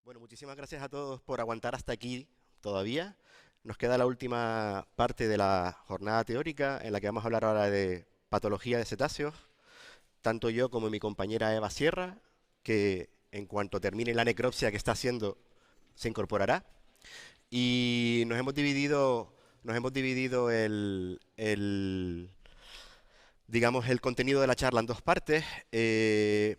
Bueno, muchísimas gracias a todos por aguantar hasta aquí todavía. Nos queda la última parte de la jornada teórica en la que vamos a hablar ahora de patología de cetáceos. Tanto yo como mi compañera Eva Sierra, que en cuanto termine la necropsia que está haciendo, se incorporará. Y nos hemos dividido digamos, el contenido de la charla en dos partes,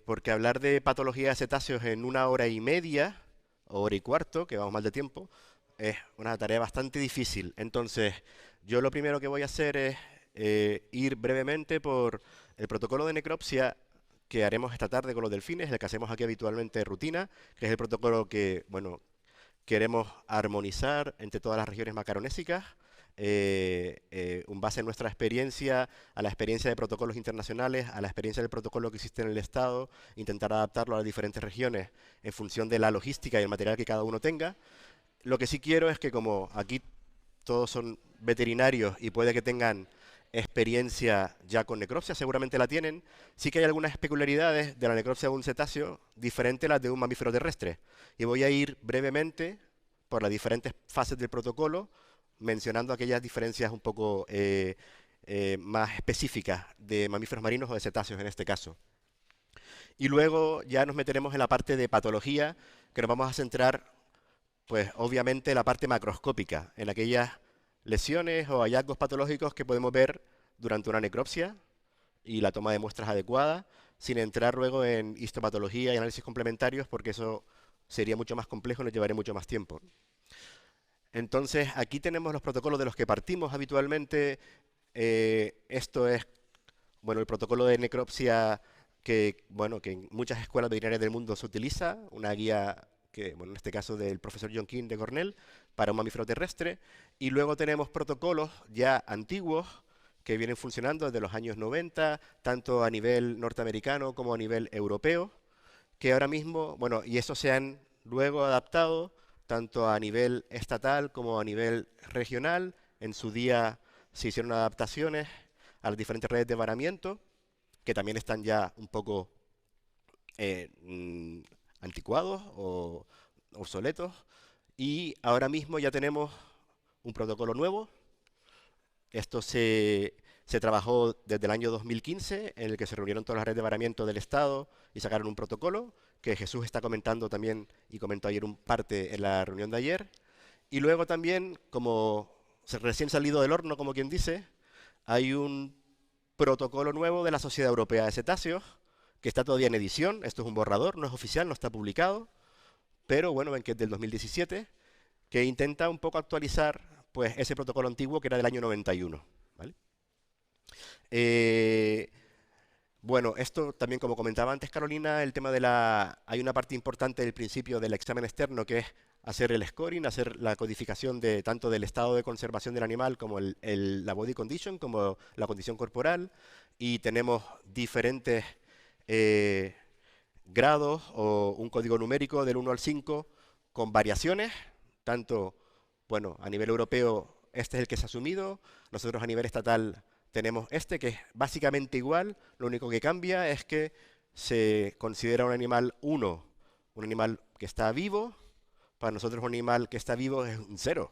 porque hablar de patología de cetáceos en una hora y media, o hora y cuarto, que vamos mal de tiempo, es una tarea bastante difícil. Entonces, yo lo primero que voy a hacer es ir brevemente por el protocolo de necropsia que haremos esta tarde con los delfines, el que hacemos aquí habitualmente de rutina, que es el protocolo que, bueno, queremos armonizar entre todas las regiones macaronésicas, un base en nuestra experiencia, a la experiencia de protocolos internacionales, a la experiencia del protocolo que existe en el Estado, intentar adaptarlo a las diferentes regiones en función de la logística y el material que cada uno tenga. Lo que sí quiero es que como aquí todos son veterinarios y puede que tengan experiencia ya con necropsia, seguramente la tienen, sí que hay algunas peculiaridades de la necropsia de un cetáceo diferentes a las de un mamífero terrestre. Y voy a ir brevemente por las diferentes fases del protocolo, mencionando aquellas diferencias un poco más específicas de mamíferos marinos o de cetáceos en este caso. Y luego ya nos meteremos en la parte de patología, que nos vamos a centrar, pues obviamente, en la parte macroscópica, en aquellas lesiones o hallazgos patológicos que podemos ver durante una necropsia y la toma de muestras adecuada, sin entrar luego en histopatología y análisis complementarios, porque eso sería mucho más complejo y nos llevaría mucho más tiempo. Entonces, aquí tenemos los protocolos de los que partimos habitualmente. Esto es, bueno, el protocolo de necropsia que, bueno, que en muchas escuelas veterinarias del mundo se utiliza, una guía que, bueno, en este caso del profesor John King de Cornell, para un mamífero terrestre. Y luego tenemos protocolos ya antiguos que vienen funcionando desde los años 90, tanto a nivel norteamericano como a nivel europeo, que ahora mismo, bueno, y esos se han luego adaptado tanto a nivel estatal como a nivel regional. En su día se hicieron adaptaciones a las diferentes redes de varamiento, que también están ya un poco eh, mm, anticuados o obsoletos. Y ahora mismo ya tenemos un protocolo nuevo. Esto se trabajó desde el año 2015, en el que se reunieron todas las redes de varamiento del Estado y sacaron un protocolo, que Jesús está comentando también y comentó ayer un parte en la reunión de ayer. Y luego también, como recién salido del horno, como quien dice, hay un protocolo nuevo de la Sociedad Europea de Cetáceos, que está todavía en edición. Esto es un borrador, no es oficial, no está publicado, pero bueno, ven que es del 2017, que intenta un poco actualizar pues ese protocolo antiguo que era del año 91. ¿Vale? Eh, bueno, esto también, como comentaba antes Carolina, el tema de la... Hay una parte importante del principio del examen externo que es hacer el scoring, hacer la codificación de tanto del estado de conservación del animal como la body condition, como la condición corporal, y tenemos diferentes eh, grados o un código numérico del 1 al 5 con variaciones, tanto, bueno, a nivel europeo este es el que se ha asumido, nosotros a nivel estatal tenemos este que es básicamente igual, lo único que cambia es que se considera un animal 1, un animal que está vivo, para nosotros un animal que está vivo es un 0,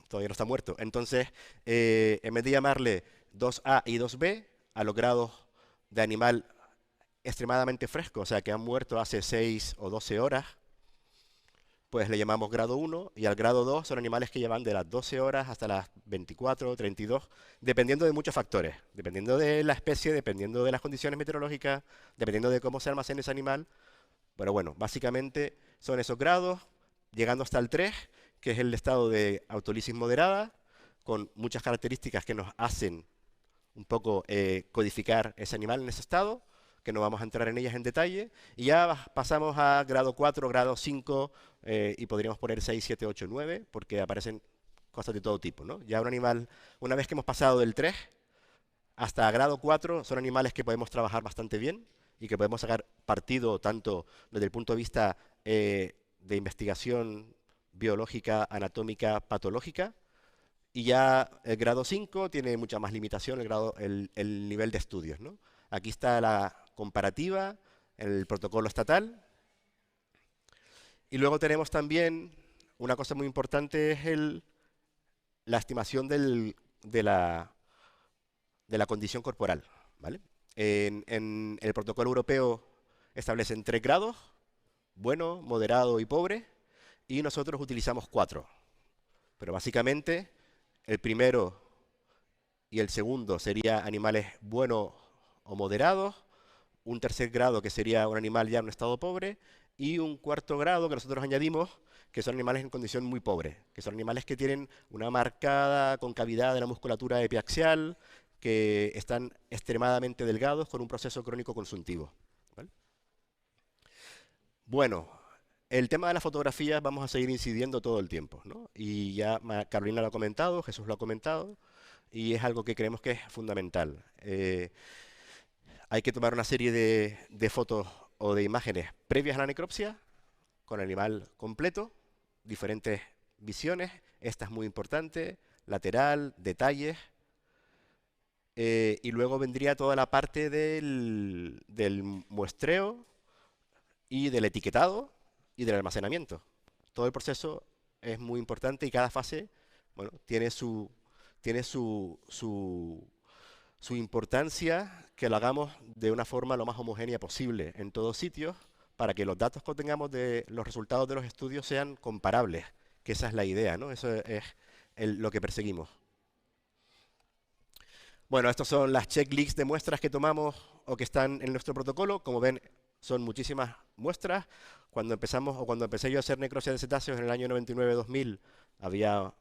todavía no está muerto. Entonces, en vez de llamarle 2A y 2B, a los grados de animal extremadamente fresco, o sea, que han muerto hace 6 o 12 horas, pues le llamamos grado 1, y al grado 2 son animales que llevan de las 12 horas hasta las 24 o 32, dependiendo de muchos factores, dependiendo de la especie, dependiendo de las condiciones meteorológicas, dependiendo de cómo se almacena ese animal. Pero bueno, básicamente son esos grados, llegando hasta el 3, que es el estado de autolisis moderada, con muchas características que nos hacen un poco codificar ese animal en ese estado, que no vamos a entrar en ellas en detalle, y ya pasamos a grado 4, grado 5, y podríamos poner 6, 7, 8, 9, porque aparecen cosas de todo tipo, ¿no? Ya un animal, una vez que hemos pasado del 3 hasta grado 4, son animales que podemos trabajar bastante bien y que podemos sacar partido tanto desde el punto de vista de investigación biológica, anatómica, patológica, y ya el grado 5 tiene mucha más limitación el nivel de estudios, ¿no? Aquí está la comparativa, el protocolo estatal. Y luego tenemos también una cosa muy importante, es la estimación de la condición corporal, ¿vale? En el protocolo europeo establecen 3 grados: bueno, moderado y pobre, y nosotros utilizamos 4. Pero básicamente el primero y el segundo sería animales buenos o moderados, un tercer grado que sería un animal ya en un estado pobre, y un cuarto grado que nosotros añadimos, que son animales en condición muy pobre, que son animales que tienen una marcada concavidad de la musculatura epiaxial, que están extremadamente delgados con un proceso crónico consuntivo, ¿vale? Bueno, el tema de las fotografías vamos a seguir incidiendo todo el tiempo, ¿no? Y ya Carolina lo ha comentado, Jesús lo ha comentado, y es algo que creemos que es fundamental. Hay que tomar una serie de fotos o de imágenes previas a la necropsia, con el animal completo, diferentes visiones, esta es muy importante, lateral, detalles, y luego vendría toda la parte del muestreo y del etiquetado y del almacenamiento. Todo el proceso es muy importante y cada fase, bueno, tiene su importancia, que lo hagamos de una forma lo más homogénea posible en todos sitios, para que los datos que obtengamos de los resultados de los estudios sean comparables, que esa es la idea, ¿no? Eso es lo que perseguimos. Bueno, estas son las checklists de muestras que tomamos o que están en nuestro protocolo. Como ven, son muchísimas muestras. Cuando empezamos, o cuando empecé yo a hacer necropsia de cetáceos en el año 99-2000, había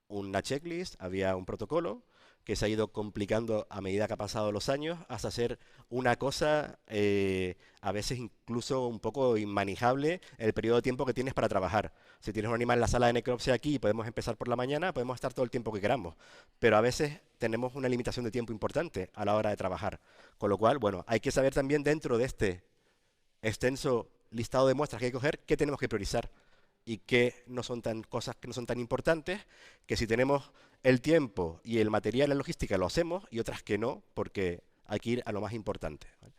una checklist, había un protocolo que se ha ido complicando a medida que ha pasado los años, hasta ser una cosa a veces incluso un poco inmanejable el periodo de tiempo que tienes para trabajar. Si tienes un animal en la sala de necropsia aquí y podemos empezar por la mañana, podemos estar todo el tiempo que queramos, pero a veces tenemos una limitación de tiempo importante a la hora de trabajar. Con lo cual, bueno, hay que saber también dentro de este extenso listado de muestras que hay que coger qué tenemos que priorizar y qué no son cosas que no son tan importantes, que si tenemos el tiempo y el material y la logística lo hacemos, y otras que no, porque hay que ir a lo más importante, ¿vale?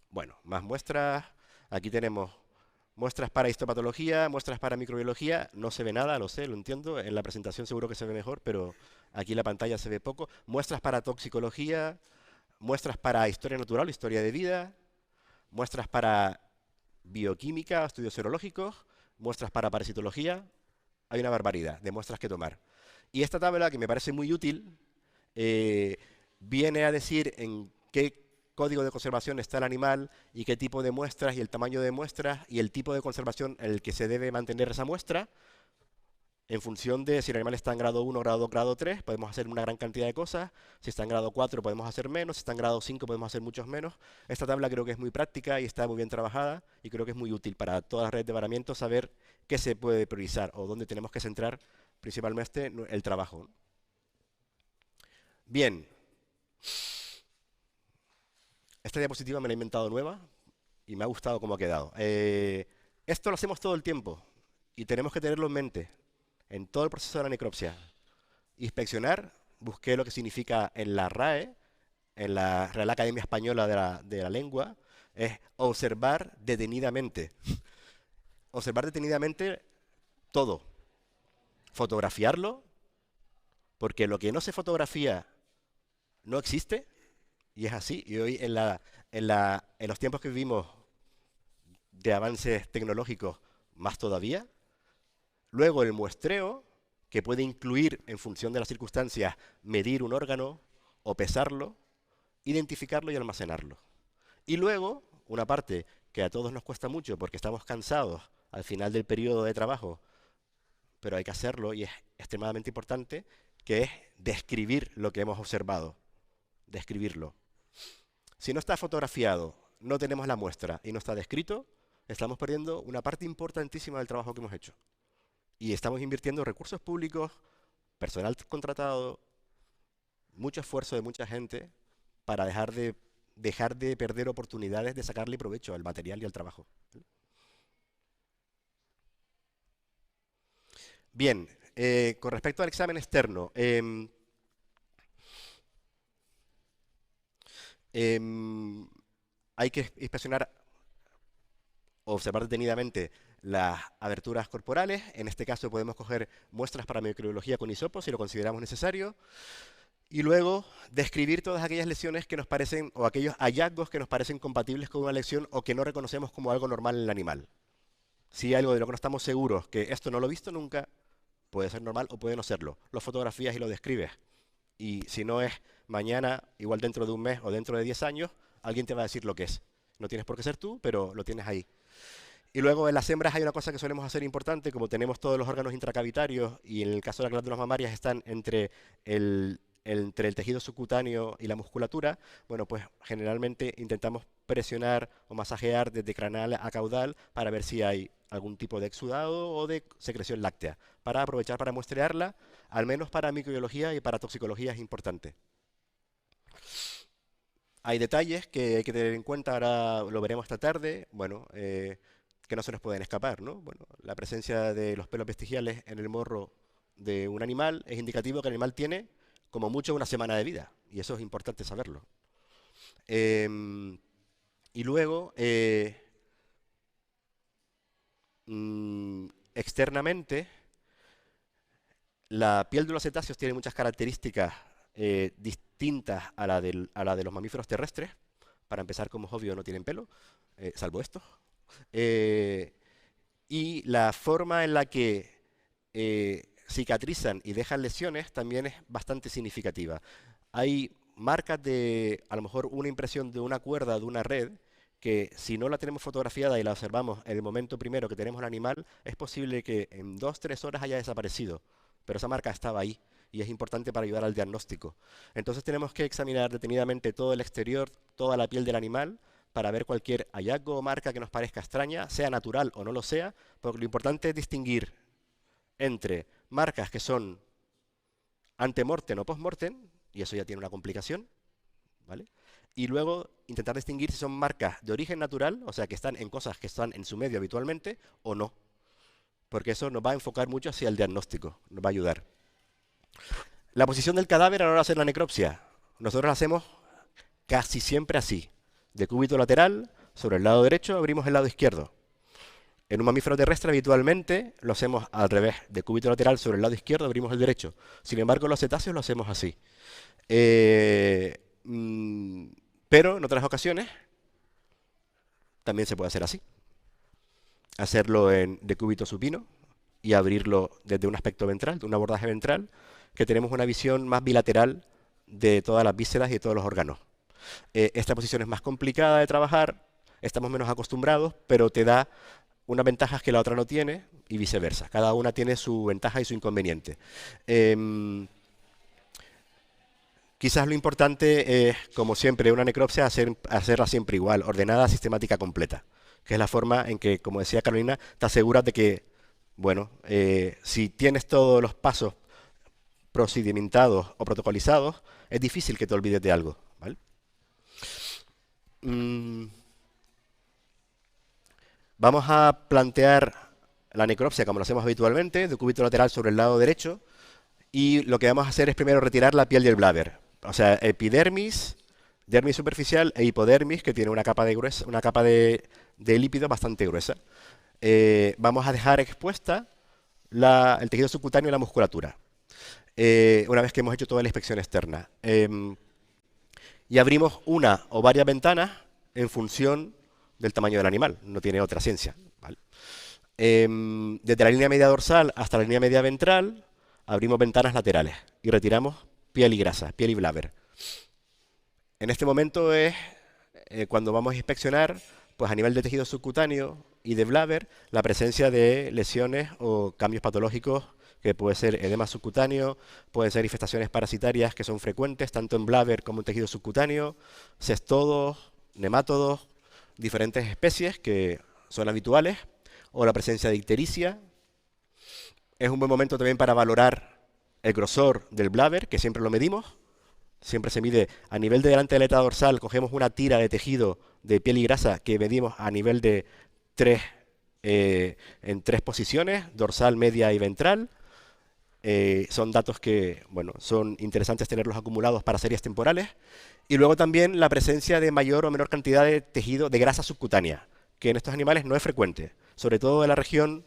Bueno, más muestras. Aquí tenemos muestras para histopatología, muestras para microbiología. No se ve nada, lo sé, lo entiendo. En la presentación seguro que se ve mejor, pero aquí en la pantalla se ve poco. Muestras para toxicología, muestras para historia natural, historia de vida, muestras para bioquímica, estudios serológicos, muestras para parasitología. Hay una barbaridad de muestras que tomar. Y esta tabla, que me parece muy útil, eh, viene a decir en qué código de conservación está el animal y qué tipo de muestras y el tamaño de muestras y el tipo de conservación en el que se debe mantener esa muestra. En función de si el animal está en grado 1, grado 2, grado 3, podemos hacer una gran cantidad de cosas. Si está en grado 4, podemos hacer menos. Si está en grado 5, podemos hacer muchos menos. Esta tabla creo que es muy práctica y está muy bien trabajada, y creo que es muy útil para todas las redes de varamiento saber qué se puede priorizar o dónde tenemos que centrar principalmente el trabajo. Bien, esta diapositiva me la he inventado nueva y me ha gustado cómo ha quedado. Esto lo hacemos todo el tiempo y tenemos que tenerlo en mente en todo el proceso de la necropsia. Inspeccionar, busqué lo que significa en la RAE, en la Real Academia Española de la Lengua, es observar detenidamente. Observar detenidamente todo. Fotografiarlo, porque lo que no se fotografía no existe, y es así. Y hoy en los tiempos que vivimos de avances tecnológicos, más todavía. Luego el muestreo, que puede incluir, en función de las circunstancias, medir un órgano o pesarlo, identificarlo y almacenarlo. Y luego, una parte que a todos nos cuesta mucho porque estamos cansados al final del periodo de trabajo, pero hay que hacerlo y es extremadamente importante, que es describir lo que hemos observado. Describirlo. Si no está fotografiado, no tenemos la muestra y no está descrito, estamos perdiendo una parte importantísima del trabajo que hemos hecho. Y estamos invirtiendo recursos públicos, personal contratado, mucho esfuerzo de mucha gente para dejar de perder oportunidades de sacarle provecho al material y al trabajo. Bien, con respecto al examen externo, hay que inspeccionar observar detenidamente las aberturas corporales. En este caso podemos coger muestras para microbiología con hisopos si lo consideramos necesario. Y luego describir todas aquellas lesiones que nos parecen, o aquellos hallazgos que nos parecen compatibles con una lesión o que no reconocemos como algo normal en el animal. Si hay algo de lo que no estamos seguros, que esto no lo he visto nunca, puede ser normal o puede no serlo. Lo fotografías y lo describes. Y si no es mañana, igual dentro de un mes o dentro de 10 años, alguien te va a decir lo que es. No tienes por qué ser tú, pero lo tienes ahí. Y luego en las hembras hay una cosa que solemos hacer importante, como tenemos todos los órganos intracavitarios y en el caso de las glándulas mamarias están entre el tejido subcutáneo y la musculatura, bueno, pues generalmente intentamos presionar o masajear desde craneal a caudal para ver si hay algún tipo de exudado o de secreción láctea, para aprovechar para muestrearla, al menos para microbiología y para toxicología es importante. Hay detalles que hay que tener en cuenta, ahora lo veremos esta tarde, bueno, que no se nos pueden escapar, ¿no? Bueno, la presencia de los pelos vestigiales en el morro de un animal es indicativo que el animal tiene como mucho una semana de vida, y eso es importante saberlo. Y luego, externamente, la piel de los cetáceos tiene muchas características distintas a la de los mamíferos terrestres. Para empezar, como es obvio, no tienen pelo, salvo estos. Y la forma en la que cicatrizan y dejan lesiones también es bastante significativa. Hay marcas de, a lo mejor, una impresión de una cuerda, de una red, que si no la tenemos fotografiada y la observamos en el momento primero que tenemos el animal, es posible que en 2-3 horas haya desaparecido, pero esa marca estaba ahí y es importante para ayudar al diagnóstico. Entonces tenemos que examinar detenidamente todo el exterior, toda la piel del animal, para ver cualquier hallazgo o marca que nos parezca extraña, sea natural o no lo sea, porque lo importante es distinguir entre marcas que son antemortem o postmortem, y eso ya tiene una complicación, ¿vale? Y luego intentar distinguir si son marcas de origen natural, o sea, que están en cosas que están en su medio habitualmente, o no. Porque eso nos va a enfocar mucho hacia el diagnóstico, nos va a ayudar. La posición del cadáver a la hora de hacer la necropsia. Nosotros la hacemos casi siempre así. De cúbito lateral, sobre el lado derecho, abrimos el lado izquierdo. En un mamífero terrestre habitualmente lo hacemos al revés. De cúbito lateral, sobre el lado izquierdo, abrimos el derecho. Sin embargo, en los cetáceos lo hacemos así. Pero en otras ocasiones también se puede hacer así. Hacerlo de cúbito supino y abrirlo desde un aspecto ventral, de un abordaje ventral, que tenemos una visión más bilateral de todas las vísceras y de todos los órganos. Esta posición es más complicada de trabajar, estamos menos acostumbrados, pero te da unas ventajas que la otra no tiene y viceversa. Cada una tiene su ventaja y su inconveniente. Quizás lo importante es, como siempre, una necropsia, hacerla siempre igual, ordenada, sistemática, completa, que es la forma en que, como decía Carolina, te aseguras de que, bueno, si tienes todos los pasos procedimentados o protocolizados, es difícil que te olvides de algo, ¿vale? Vamos a plantear la necropsia como lo hacemos habitualmente, de cúbito lateral sobre el lado derecho, y lo que vamos a hacer es primero retirar la piel del bladder, o sea, epidermis, dermis superficial e hipodermis, que tiene una capa de lípido bastante gruesa. Vamos a dejar expuesta el tejido subcutáneo y la musculatura, una vez que hemos hecho toda la inspección externa. Y abrimos una o varias ventanas en función del tamaño del animal, no tiene otra ciencia, ¿vale? Desde la línea media dorsal hasta la línea media ventral, abrimos ventanas laterales y retiramos piel y grasa, piel y bladder. En este momento es cuando vamos a inspeccionar, pues a nivel de tejido subcutáneo y de bladder, la presencia de lesiones o cambios patológicos, que puede ser edema subcutáneo, pueden ser infestaciones parasitarias que son frecuentes, tanto en bladder como en tejido subcutáneo, cestodos, nemátodos, diferentes especies que son habituales, o la presencia de ictericia. Es un buen momento también para valorar el grosor del bladder, que siempre lo medimos. Siempre se mide a nivel de delante de la aleta dorsal, cogemos una tira de tejido de piel y grasa que medimos a nivel de en 3 posiciones, dorsal, media y ventral. Son datos que, bueno, son interesantes tenerlos acumulados para series temporales. Y luego también la presencia de mayor o menor cantidad de tejido de grasa subcutánea, que en estos animales no es frecuente, sobre todo en la región,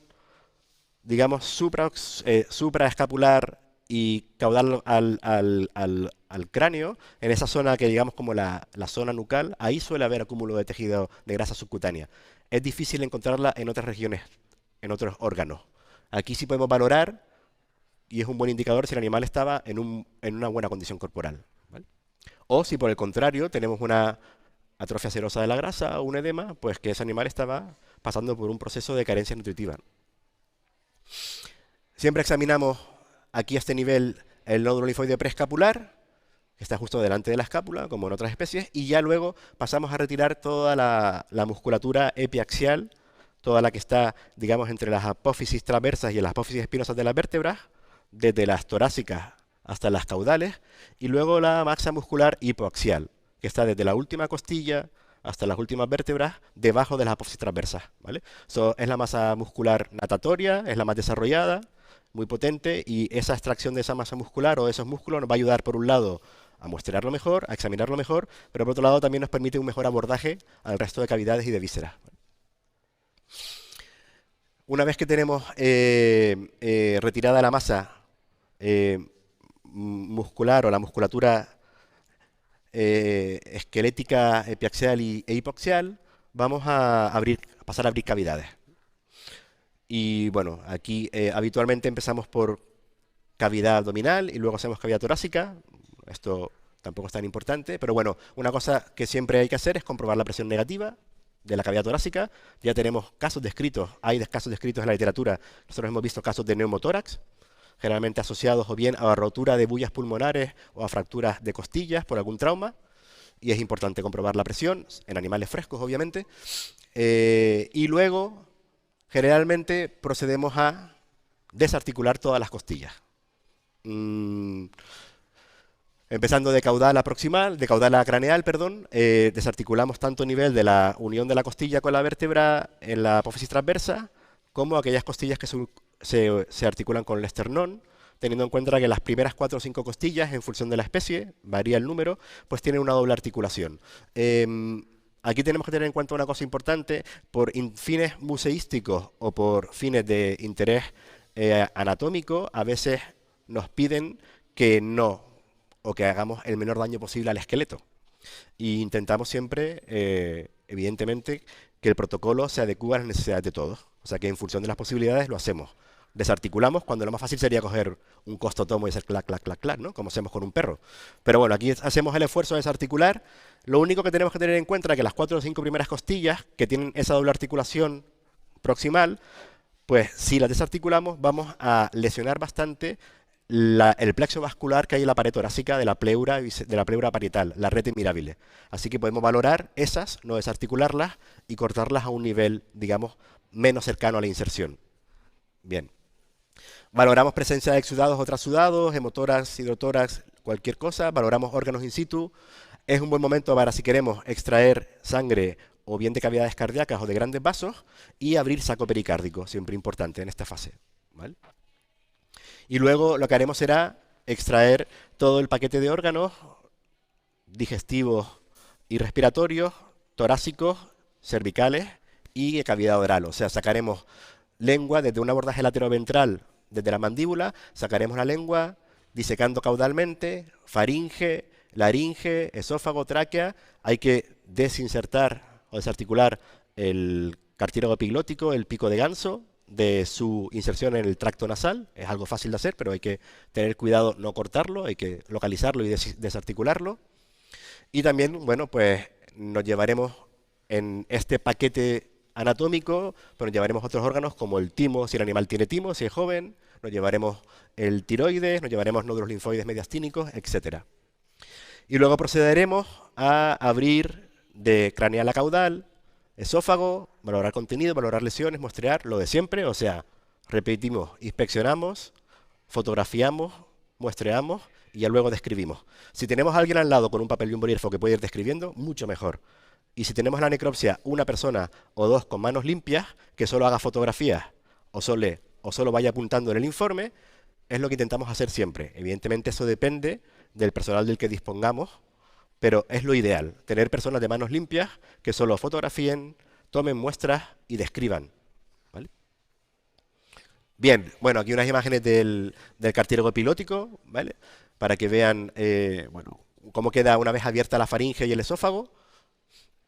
digamos, supraescapular y caudal al cráneo, en esa zona que digamos como la zona nucal, ahí suele haber acúmulo de tejido de grasa subcutánea. Es difícil encontrarla en otras regiones, en otros órganos. Aquí sí podemos valorar, y es un buen indicador si el animal estaba en una buena condición corporal, ¿vale? O si por el contrario tenemos una atrofia serosa de la grasa o un edema, pues que ese animal estaba pasando por un proceso de carencia nutritiva. Siempre examinamos aquí a este nivel el nódulo linfoide preescapular, que está justo delante de la escápula, como en otras especies, y ya luego pasamos a retirar toda la musculatura epiaxial, toda la que está, digamos, entre las apófisis transversas y las apófisis espinosas de las vértebras, desde las torácicas hasta las caudales, y luego la masa muscular hipoaxial, que está desde la última costilla hasta las últimas vértebras, debajo de las apófisis transversas, ¿vale? Es la masa muscular natatoria, es la más desarrollada, muy potente, y esa extracción de esa masa muscular o de esos músculos nos va a ayudar, por un lado, a muestrarlo mejor, a examinarlo mejor, pero por otro lado también nos permite un mejor abordaje al resto de cavidades y de vísceras. Una vez que tenemos retirada la masa muscular o la musculatura esquelética epiaxial e hipoaxial, vamos a pasar a abrir cavidades. Y bueno, aquí habitualmente empezamos por cavidad abdominal y luego hacemos cavidad torácica. Esto tampoco es tan importante, pero bueno, una cosa que siempre hay que hacer es comprobar la presión negativa de la cavidad torácica. Ya tenemos casos descritos, hay casos descritos en la literatura. Nosotros hemos visto casos de neumotórax, generalmente asociados o bien a rotura de bullas pulmonares o a fracturas de costillas por algún trauma, y es importante comprobar la presión, en animales frescos obviamente, y luego generalmente procedemos a desarticular todas las costillas. Empezando de caudal a proximal, de caudal a craneal, perdón, desarticulamos tanto a nivel de la unión de la costilla con la vértebra en la apófisis transversa, como aquellas costillas que se articulan con el esternón, teniendo en cuenta que las primeras 4 o 5 costillas, en función de la especie, varía el número, pues tienen una doble articulación. Aquí tenemos que tener en cuenta una cosa importante: por fines museísticos o por fines de interés anatómico, a veces nos piden que no, o que hagamos el menor daño posible al esqueleto. Y intentamos siempre, evidentemente, que el protocolo se adecue a las necesidades de todos. O sea que en función de las posibilidades lo hacemos. Desarticulamos cuando lo más fácil sería coger un costotomo y hacer clac, clac, clac, clac, ¿no? Como hacemos con un perro. Pero bueno, aquí hacemos el esfuerzo de desarticular. Lo único que tenemos que tener en cuenta es que las 4 o 5 primeras costillas, que tienen esa doble articulación proximal, pues si las desarticulamos vamos a lesionar bastante el plexo vascular que hay en la pared torácica de la pleura parietal, la rete mirabile. Así que podemos valorar esas, no desarticularlas y cortarlas a un nivel, digamos, menos cercano a la inserción. Bien. Valoramos presencia de exudados o trasudados, hemotórax, hidrotórax, cualquier cosa. Valoramos órganos in situ. Es un buen momento para, si queremos, extraer sangre o bien de cavidades cardíacas o de grandes vasos, y abrir saco pericárdico, siempre importante en esta fase, ¿vale? Y luego lo que haremos será extraer todo el paquete de órganos digestivos y respiratorios, torácicos, cervicales y de cavidad oral. O sea, sacaremos lengua desde un abordaje lateroventral, desde la mandíbula, sacaremos la lengua disecando caudalmente, faringe, laringe, esófago, tráquea. Hay que desinsertar o desarticular el cartílago epiglótico, el pico de ganso, de su inserción en el tracto nasal. Es algo fácil de hacer, pero hay que tener cuidado no cortarlo, hay que localizarlo y desarticularlo. Y también, bueno, pues nos llevaremos en este paquete anatómico, pero nos llevaremos otros órganos como el timo, si el animal tiene timo, si es joven, nos llevaremos el tiroides, nos llevaremos nódulos linfoides mediastínicos, etc. Y luego procederemos a abrir de craneal a caudal, esófago, valorar contenido, valorar lesiones, muestrear, lo de siempre. O sea, repetimos, inspeccionamos, fotografiamos, muestreamos y ya luego describimos. Si tenemos a alguien al lado con un papel y un bolígrafo que puede ir describiendo, mucho mejor. Y si tenemos en la necropsia una persona o dos con manos limpias, que solo haga fotografías o solo vaya apuntando en el informe, es lo que intentamos hacer siempre. Evidentemente eso depende del personal del que dispongamos, pero es lo ideal, tener personas de manos limpias que solo fotografíen, tomen muestras y describan. ¿Vale? Bien, bueno, aquí unas imágenes del cartílago epilótico, ¿vale? Para que vean, bueno, cómo queda una vez abierta la faringe y el esófago.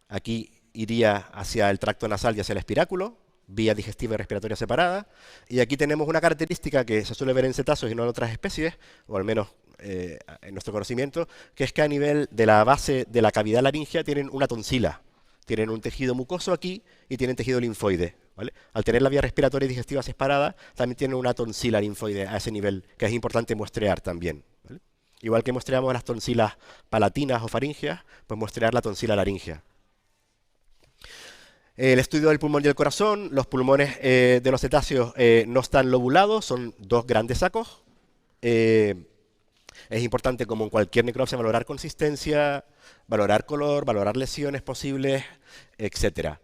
Aquí iría hacia el tracto nasal y hacia el espiráculo, vía digestiva y respiratoria separada. Y aquí tenemos una característica que se suele ver en cetáceos y no en otras especies, o al menos en nuestro conocimiento, que es que a nivel de la base de la cavidad laringea tienen una tonsila. Tienen un tejido mucoso aquí y tienen tejido linfoide. ¿Vale? Al tener la vía respiratoria y digestiva separada, también tienen una tonsila linfoide a ese nivel, que es importante muestrear también. ¿Vale? Igual que muestreamos las tonsilas palatinas o faringeas, pues muestrear la tonsila laringea. El estudio del pulmón y el corazón. Los pulmones de los cetáceos no están lobulados, son dos grandes sacos. Es importante, como en cualquier necropsia, valorar consistencia, valorar color, valorar lesiones posibles, etcétera.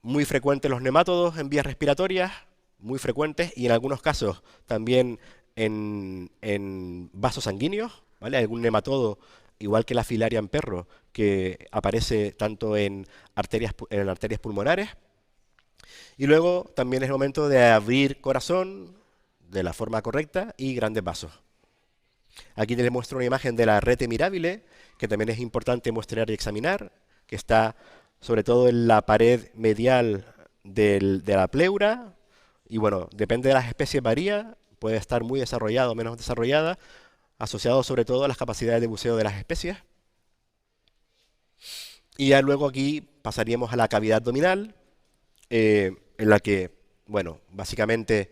Muy frecuentes los nemátodos en vías respiratorias, muy frecuentes, y en algunos casos también en vasos sanguíneos, ¿vale? Algún nematodo, igual que la filaria en perro, que aparece tanto en arterias pulmonares. Y luego también es el momento de abrir corazón de la forma correcta y grandes vasos. Aquí les muestro una imagen de la rete mirabile, que también es importante muestrear y examinar, que está sobre todo en la pared medial de la pleura, y bueno, depende de las especies, varía, puede estar muy desarrollada o menos desarrollada, asociado sobre todo a las capacidades de buceo de las especies. Y ya luego aquí pasaríamos a la cavidad abdominal, en la que, bueno, básicamente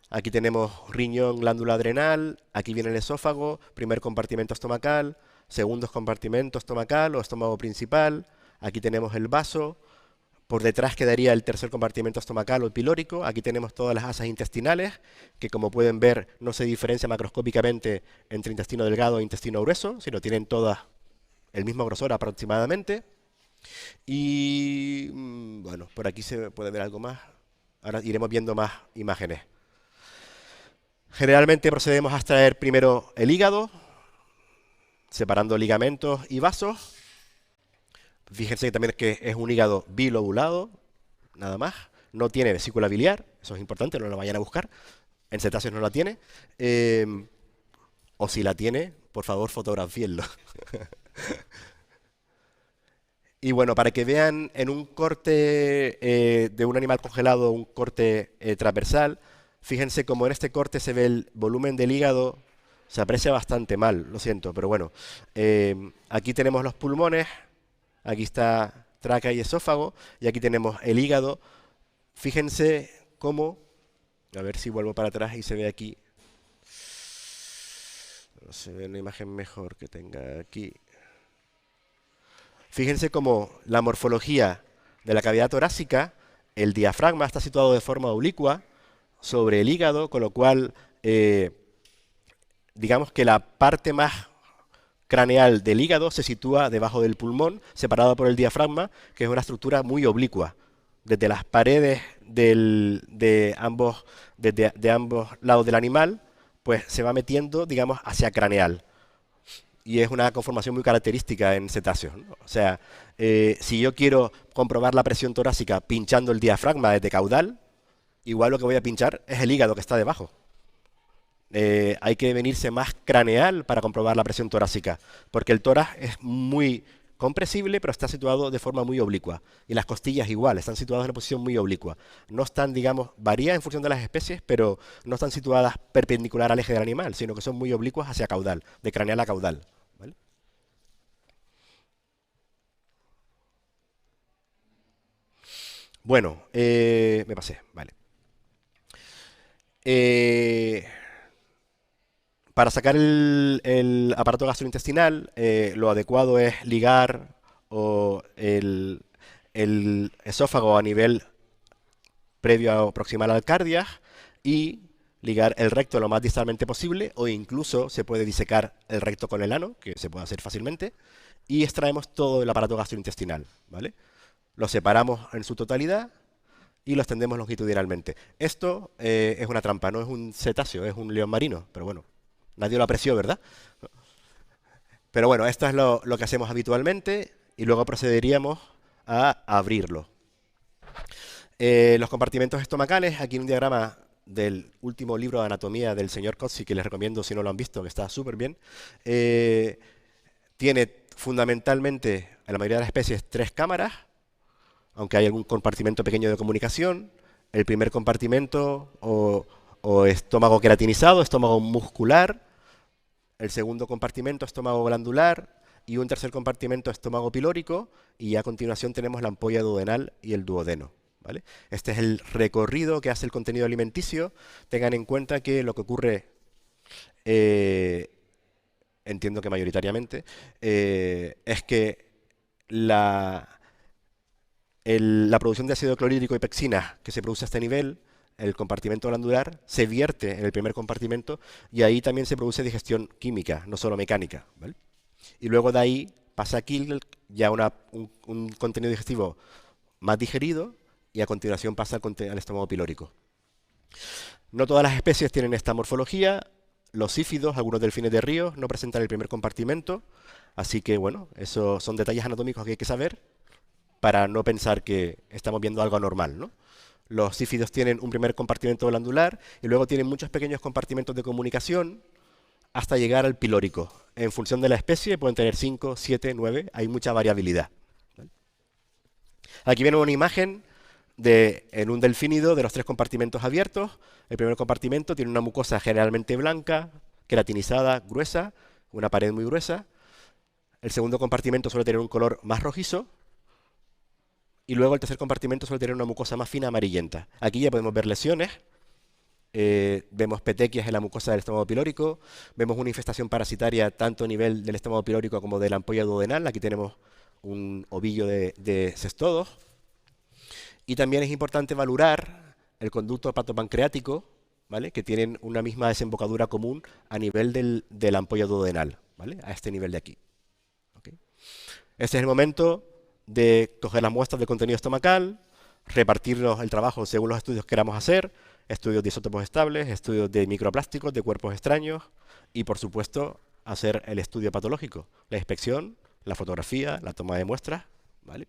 aquí tenemos riñón, glándula adrenal, aquí viene el esófago, primer compartimento estomacal, segundo compartimento estomacal o estómago principal, aquí tenemos el vaso, por detrás quedaría el tercer compartimento estomacal o pilórico, aquí tenemos todas las asas intestinales, que como pueden ver no se diferencia macroscópicamente entre intestino delgado e intestino grueso, sino tienen todas el mismo grosor aproximadamente. Y bueno, por aquí se puede ver algo más. Ahora iremos viendo más imágenes. Generalmente procedemos a extraer primero el hígado, separando ligamentos y vasos. Fíjense también que es un hígado bilobulado, nada más. No tiene vesícula biliar, eso es importante, no lo vayan a buscar. En cetáceos no la tiene. O si la tiene, por favor, fotografíenlo. Y bueno, para que vean en un corte de un animal congelado, un corte transversal, fíjense como en este corte se ve el volumen del hígado, se aprecia bastante mal, lo siento, pero bueno. Aquí tenemos los pulmones, aquí está tráquea y esófago, y aquí tenemos el hígado. Fíjense cómo, a ver si vuelvo para atrás y se ve aquí. No se ve una imagen mejor que tenga aquí. Fíjense cómo la morfología de la cavidad torácica, el diafragma está situado de forma oblicua sobre el hígado, con lo cual, digamos que la parte más craneal del hígado se sitúa debajo del pulmón, separado por el diafragma, que es una estructura muy oblicua. Desde las paredes de ambos lados del animal, pues se va metiendo, digamos, hacia craneal. Y es una conformación muy característica en cetáceos, ¿no? O sea, si yo quiero comprobar la presión torácica pinchando el diafragma desde caudal, igual lo que voy a pinchar es el hígado que está debajo. Hay que venirse más craneal para comprobar la presión torácica, porque el tórax es muy compresible, pero está situado de forma muy oblicua. Y las costillas igual, están situadas en una posición muy oblicua. No están, digamos, varía en función de las especies, pero no están situadas perpendicular al eje del animal, sino que son muy oblicuas hacia caudal, de craneal a caudal. ¿Vale? Bueno, me pasé, vale. Para sacar el aparato gastrointestinal, lo adecuado es ligar el esófago a nivel previo o proximal al cardias y ligar el recto lo más distalmente posible, o incluso se puede disecar el recto con el ano, que se puede hacer fácilmente, y extraemos todo el aparato gastrointestinal, ¿vale? Lo separamos en su totalidad y lo extendemos longitudinalmente. Esto es una trampa, no es un cetáceo, es un león marino, pero bueno, nadie lo apreció, ¿verdad? Pero bueno, esto es lo que hacemos habitualmente y luego procederíamos a abrirlo. Los compartimentos estomacales, aquí en un diagrama del último libro de anatomía del señor Cozzi, que les recomiendo si no lo han visto, que está súper bien, eh, tiene fundamentalmente, en la mayoría de las especies, tres cámaras, aunque hay algún compartimento pequeño de comunicación. El primer compartimento o estómago queratinizado, estómago muscular. El segundo compartimento, estómago glandular. Y un tercer compartimento, estómago pilórico. Y a continuación tenemos la ampolla duodenal y el duodeno. ¿Vale? Este es el recorrido que hace el contenido alimenticio. Tengan en cuenta que lo que ocurre, entiendo que mayoritariamente, es que la producción de ácido clorhídrico y pectina que se produce a este nivel, el compartimento glandular, se vierte en el primer compartimento y ahí también se produce digestión química, no solo mecánica. ¿Vale? Y luego de ahí pasa aquí ya un contenido digestivo más digerido y a continuación pasa al estómago pilórico. No todas las especies tienen esta morfología. Los sífidos, algunos delfines de río, no presentan el primer compartimento. Así que, bueno, esos son detalles anatómicos que hay que saber para no pensar que estamos viendo algo anormal, ¿no? Los sífidos tienen un primer compartimento glandular y luego tienen muchos pequeños compartimentos de comunicación hasta llegar al pilórico. En función de la especie pueden tener 5, 7, 9, hay mucha variabilidad. ¿Vale? Aquí viene una imagen en un delfínido de los tres compartimentos abiertos. El primer compartimento tiene una mucosa generalmente blanca, queratinizada, gruesa, una pared muy gruesa. El segundo compartimento suele tener un color más rojizo. Y luego el tercer compartimento suele tener una mucosa más fina amarillenta. Aquí ya podemos ver lesiones. Vemos petequias en la mucosa del estómago pilórico. Vemos una infestación parasitaria tanto a nivel del estómago pilórico como de la ampolla duodenal. Aquí tenemos un ovillo de cestodos. Y también es importante valorar el conducto hepatopancreático, ¿vale? Que tienen una misma desembocadura común a nivel de la ampolla duodenal, ¿vale? A este nivel de aquí. ¿Okay? Este es el momento de coger las muestras de contenido estomacal, repartirnos el trabajo según los estudios que queramos hacer, estudios de isótopos estables, estudios de microplásticos, de cuerpos extraños y, por supuesto, hacer el estudio patológico, la inspección, la fotografía, la toma de muestras, ¿vale?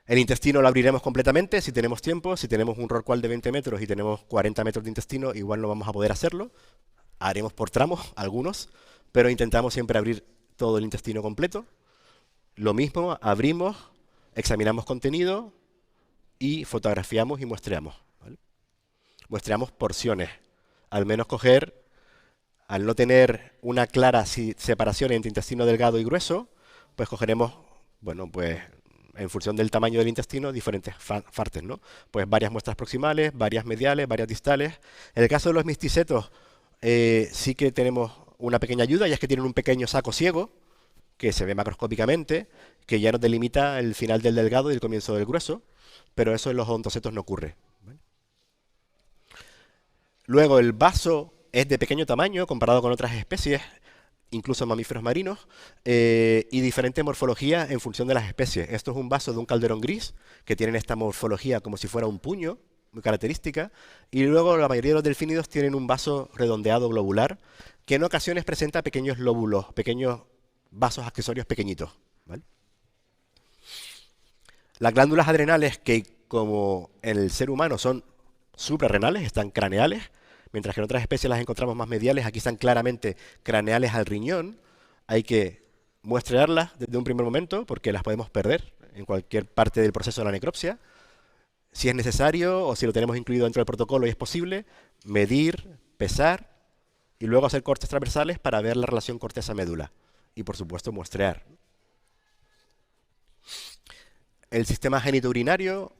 El intestino lo abriremos completamente si tenemos tiempo. Si tenemos un rorcual de 20 metros y tenemos 40 metros de intestino, igual no vamos a poder hacerlo. Haremos por tramos, algunos, pero intentamos siempre abrir todo el intestino completo. Lo mismo, abrimos, examinamos contenido y fotografiamos y muestreamos. ¿Vale? Muestreamos porciones. Al menos al no tener una clara separación entre intestino delgado y grueso, pues cogeremos, bueno, pues en función del tamaño del intestino, diferentes partes, ¿no? Pues varias muestras proximales, varias mediales, varias distales. En el caso de los misticetos, sí que tenemos una pequeña ayuda, y es que tienen un pequeño saco ciego, que se ve macroscópicamente, que ya nos delimita el final del delgado y el comienzo del grueso, pero eso en los odontocetos no ocurre. ¿Vale? Luego, el vaso es de pequeño tamaño comparado con otras especies, incluso mamíferos marinos, y diferente morfología en función de las especies. Esto es un vaso de un calderón gris, que tienen esta morfología como si fuera un puño, muy característica, y luego la mayoría de los delfínidos tienen un vaso redondeado globular, que en ocasiones presenta pequeños lóbulos, pequeños vasos accesorios pequeñitos. ¿Vale? Las glándulas adrenales, que como en el ser humano son suprarrenales, están craneales, mientras que en otras especies las encontramos más mediales, aquí están claramente craneales al riñón. Hay que muestrearlas desde un primer momento porque las podemos perder en cualquier parte del proceso de la necropsia. Si es necesario o si lo tenemos incluido dentro del protocolo y es posible, medir, pesar y luego hacer cortes transversales para ver la relación corteza-médula. Y por supuesto muestrear. El sistema genitourinario,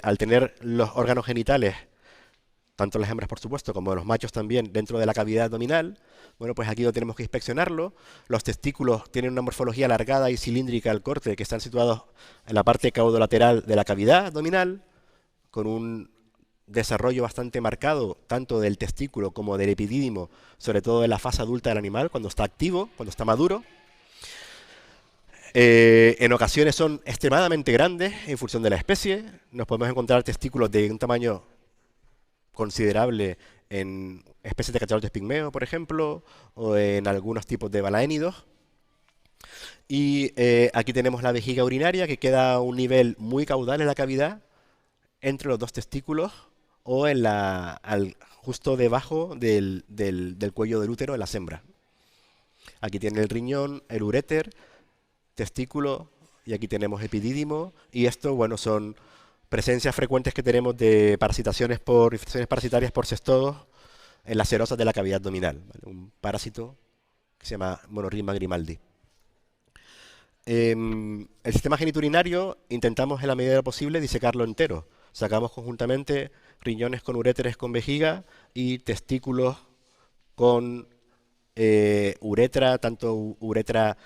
al tener los órganos genitales, tanto las hembras por supuesto como los machos también, dentro de la cavidad abdominal, bueno, pues aquí lo tenemos que inspeccionarlo. Los testículos tienen una morfología alargada y cilíndrica al corte, que están situados en la parte caudolateral de la cavidad abdominal, con un desarrollo bastante marcado tanto del testículo como del epidídimo, sobre todo en la fase adulta del animal, cuando está activo, cuando está maduro. En ocasiones son extremadamente grandes en función de la especie. Nos podemos encontrar testículos de un tamaño considerable en especies de cachalotes pigmeos, por ejemplo, o en algunos tipos de balaénidos. Y aquí tenemos la vejiga urinaria que queda a un nivel muy caudal en la cavidad, entre los dos testículos o en justo debajo del cuello del útero en las hembras. Aquí tiene el riñón, el uréter, testículo, y aquí tenemos epidídimo. Y esto, bueno, son presencias frecuentes que tenemos de parasitaciones por infecciones parasitarias por cestodos en las serosas de la cavidad abdominal, ¿vale? Un parásito que se llama Monorrhizma grimaldi. El sistema geniturinario intentamos en la medida de lo posible disecarlo entero. Sacamos conjuntamente riñones con uréteres con vejiga y testículos con uretra, tanto uretra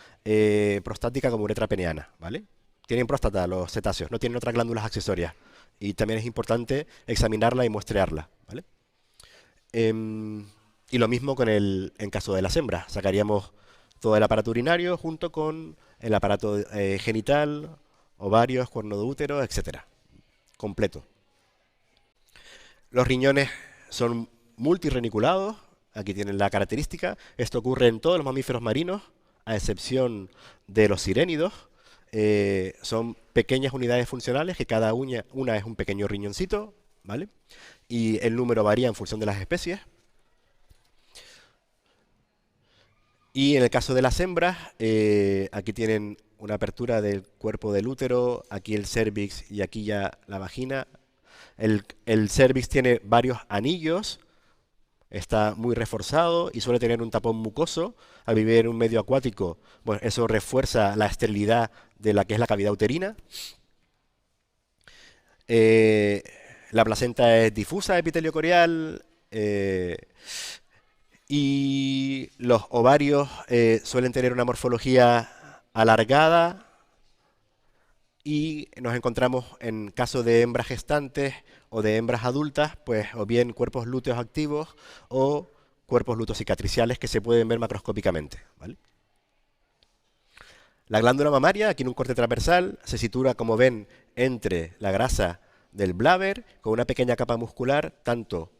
prostática como uretra peneana, ¿vale? Tienen próstata los cetáceos, no tienen otras glándulas accesorias. Y también es importante examinarla y muestrearla, ¿vale? Y lo mismo en caso de las hembras. Sacaríamos todo el aparato urinario junto con el aparato genital, ovarios, cuerno de útero, etcétera. Completo. Los riñones son multireniculados. Aquí tienen la característica. Esto ocurre en todos los mamíferos marinos, a excepción de los sirénidos. Son pequeñas unidades funcionales que cada una es un pequeño riñoncito, ¿vale? Y el número varía en función de las especies. Y en el caso de las hembras, aquí tienen una apertura del cuerpo del útero, aquí el cérvix y aquí ya la vagina. El cérvix tiene varios anillos, está muy reforzado y suele tener un tapón mucoso. Al vivir en un medio acuático, bueno, eso refuerza la esterilidad de la que es la cavidad uterina. La placenta es difusa, epitelio corial, y los ovarios suelen tener una morfología alargada y nos encontramos en caso de hembras gestantes o de hembras adultas, pues o bien cuerpos lúteos activos o cuerpos lúteos cicatriciales que se pueden ver macroscópicamente, ¿vale? La glándula mamaria, aquí en un corte transversal, se sitúa, como ven, entre la grasa del bladder, con una pequeña capa muscular, tanto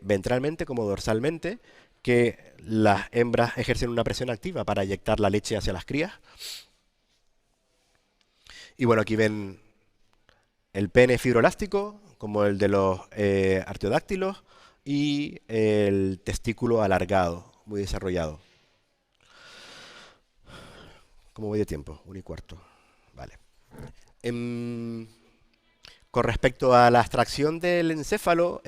ventralmente como dorsalmente, que las hembras ejercen una presión activa para eyectar la leche hacia las crías. Y bueno, aquí ven el pene fibroelástico, como el de los artiodáctilos, y el testículo alargado, muy desarrollado. ¿Cómo voy de tiempo? 1:15. Vale. Con respecto a la extracción del encéfalo,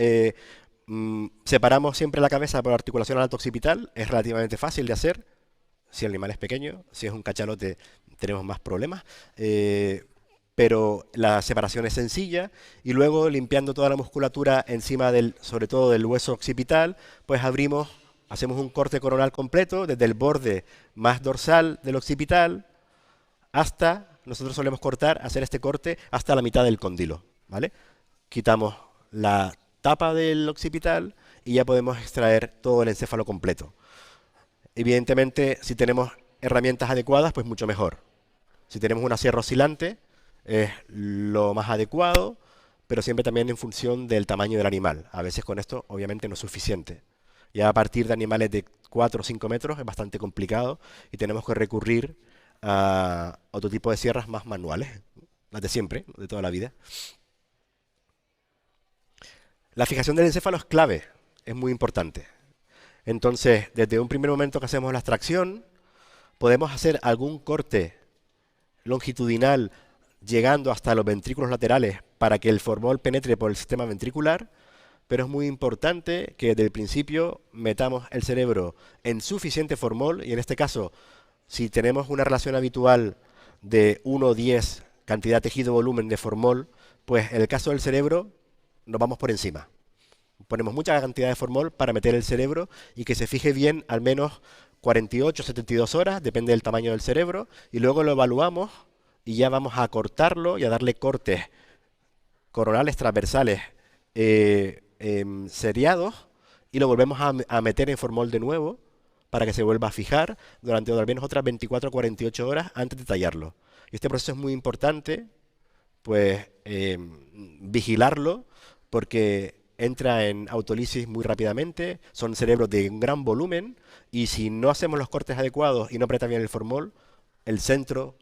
separamos siempre la cabeza por articulación anal-occipital. Es relativamente fácil de hacer si el animal es pequeño. Si es un cachalote tenemos más problemas. Pero la separación es sencilla. Y luego, limpiando toda la musculatura encima sobre todo del hueso occipital, pues hacemos un corte coronal completo desde el borde más dorsal del occipital hasta, nosotros solemos hacer este corte hasta la mitad del cóndilo, ¿vale? Quitamos la tapa del occipital y ya podemos extraer todo el encéfalo completo. Evidentemente, si tenemos herramientas adecuadas, pues mucho mejor. Si tenemos una sierra oscilante, es lo más adecuado, pero siempre también en función del tamaño del animal. A veces con esto, obviamente, no es suficiente. Ya a partir de animales de 4 o 5 metros es bastante complicado y tenemos que recurrir a otro tipo de sierras más manuales, las de siempre, de toda la vida. La fijación del encéfalo es clave, es muy importante. Entonces, desde un primer momento que hacemos la extracción, podemos hacer algún corte longitudinal llegando hasta los ventrículos laterales para que el formol penetre por el sistema ventricular, pero es muy importante que desde el principio metamos el cerebro en suficiente formol, y en este caso, si tenemos una relación habitual de 1:10 cantidad tejido-volumen de formol, pues en el caso del cerebro nos vamos por encima. Ponemos mucha cantidad de formol para meter el cerebro y que se fije bien al menos 48 72 horas, depende del tamaño del cerebro, y luego lo evaluamos y ya vamos a cortarlo y a darle cortes coronales transversales seriados y lo volvemos a meter en formol de nuevo para que se vuelva a fijar durante al menos otras 24 o 48 horas antes de tallarlo. Y este proceso es muy importante, pues vigilarlo, porque entra en autólisis muy rápidamente, son cerebros de un gran volumen y si no hacemos los cortes adecuados y no aprieta bien el formol, el centro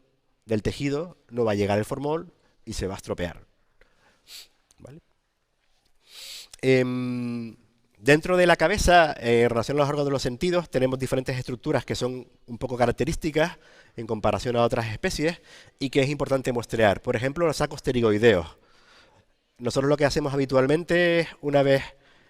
del tejido no va a llegar al formol y se va a estropear. ¿Vale? Dentro de la cabeza, en relación a los órganos de los sentidos, tenemos diferentes estructuras que son un poco características en comparación a otras especies y que es importante muestrear. Por ejemplo, los sacos pterigoideos. Nosotros lo que hacemos habitualmente es, una vez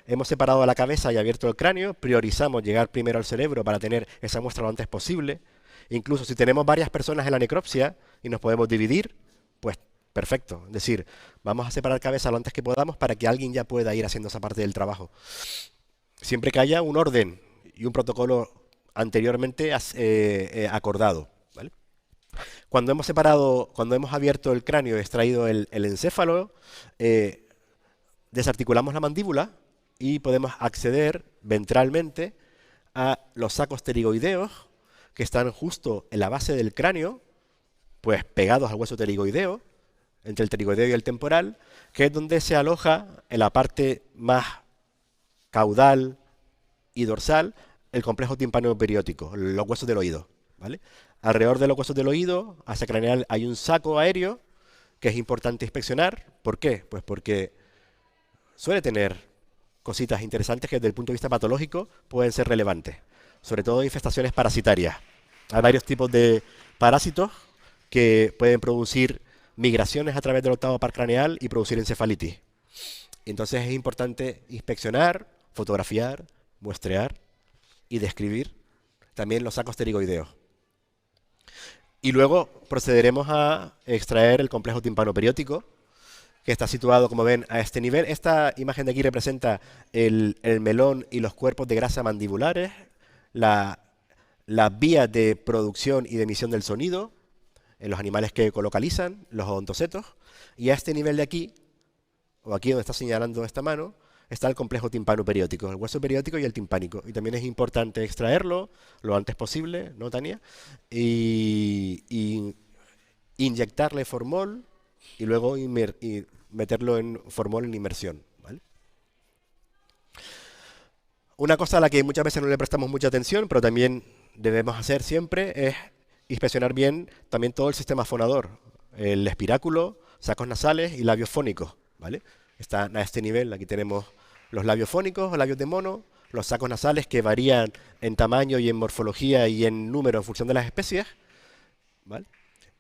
hemos separado la cabeza y abierto el cráneo, priorizamos llegar primero al cerebro para tener esa muestra lo antes posible. Incluso si tenemos varias personas en la necropsia y nos podemos dividir, pues perfecto. Es decir, vamos a separar cabeza lo antes que podamos para que alguien ya pueda ir haciendo esa parte del trabajo. Siempre que haya un orden y un protocolo anteriormente acordado. ¿Vale? Cuando hemos separado, cuando hemos abierto el cráneo y extraído el encéfalo, desarticulamos la mandíbula y podemos acceder ventralmente a los sacos pterigoideos que están justo en la base del cráneo, pues pegados al hueso pterigoideo, entre el pterigoideo y el temporal, que es donde se aloja en la parte más caudal y dorsal el complejo timpano-periótico, los huesos del oído. ¿Vale? Alrededor de los huesos del oído, hacia craneal, hay un saco aéreo que es importante inspeccionar. ¿Por qué? Pues porque suele tener cositas interesantes que desde el punto de vista patológico pueden ser relevantes, sobre todo infestaciones parasitarias. Hay varios tipos de parásitos que pueden producir migraciones a través del octavo par craneal y producir encefalitis. Entonces es importante inspeccionar, fotografiar, muestrear y describir también los sacos pterigoideos. Y luego procederemos a extraer el complejo timpano-periótico, que está situado, como ven, a este nivel. Esta imagen de aquí representa el melón y los cuerpos de grasa mandibulares, las vías de producción y de emisión del sonido en los animales que ecolocalizan, los odontocetos. Y a este nivel de aquí, o aquí donde está señalando esta mano, está el complejo timpano-periótico, el hueso periótico y el timpánico. Y también es importante extraerlo lo antes posible, ¿no, Tania? Y inyectarle formol y luego meterlo en formol en inmersión. ¿Vale? Una cosa a la que muchas veces no le prestamos mucha atención, pero también debemos hacer siempre, es inspeccionar bien también todo el sistema fonador, el espiráculo, sacos nasales y labios fónicos. ¿Vale? Están a este nivel, aquí tenemos los labios fónicos, labios de mono, los sacos nasales que varían en tamaño y en morfología y en número en función de las especies. ¿Vale?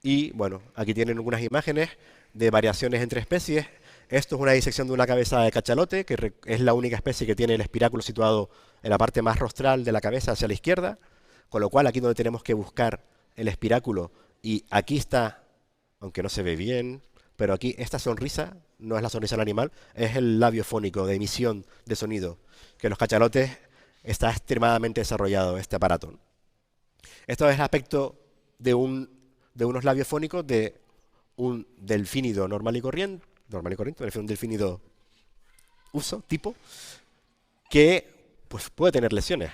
Y bueno, aquí tienen algunas imágenes de variaciones entre especies. Esto es una disección de una cabeza de cachalote, que es la única especie que tiene el espiráculo situado en la parte más rostral de la cabeza hacia la izquierda, con lo cual aquí donde tenemos que buscar el espiráculo, y aquí está, aunque no se ve bien, pero aquí esta sonrisa no es la sonrisa del animal, es el labio fónico de emisión de sonido, que en los cachalotes está extremadamente desarrollado este aparato. Esto es el aspecto de unos labios fónicos de un delfínido normal y corriente, un delfínido uso, tipo, que pues, puede tener lesiones.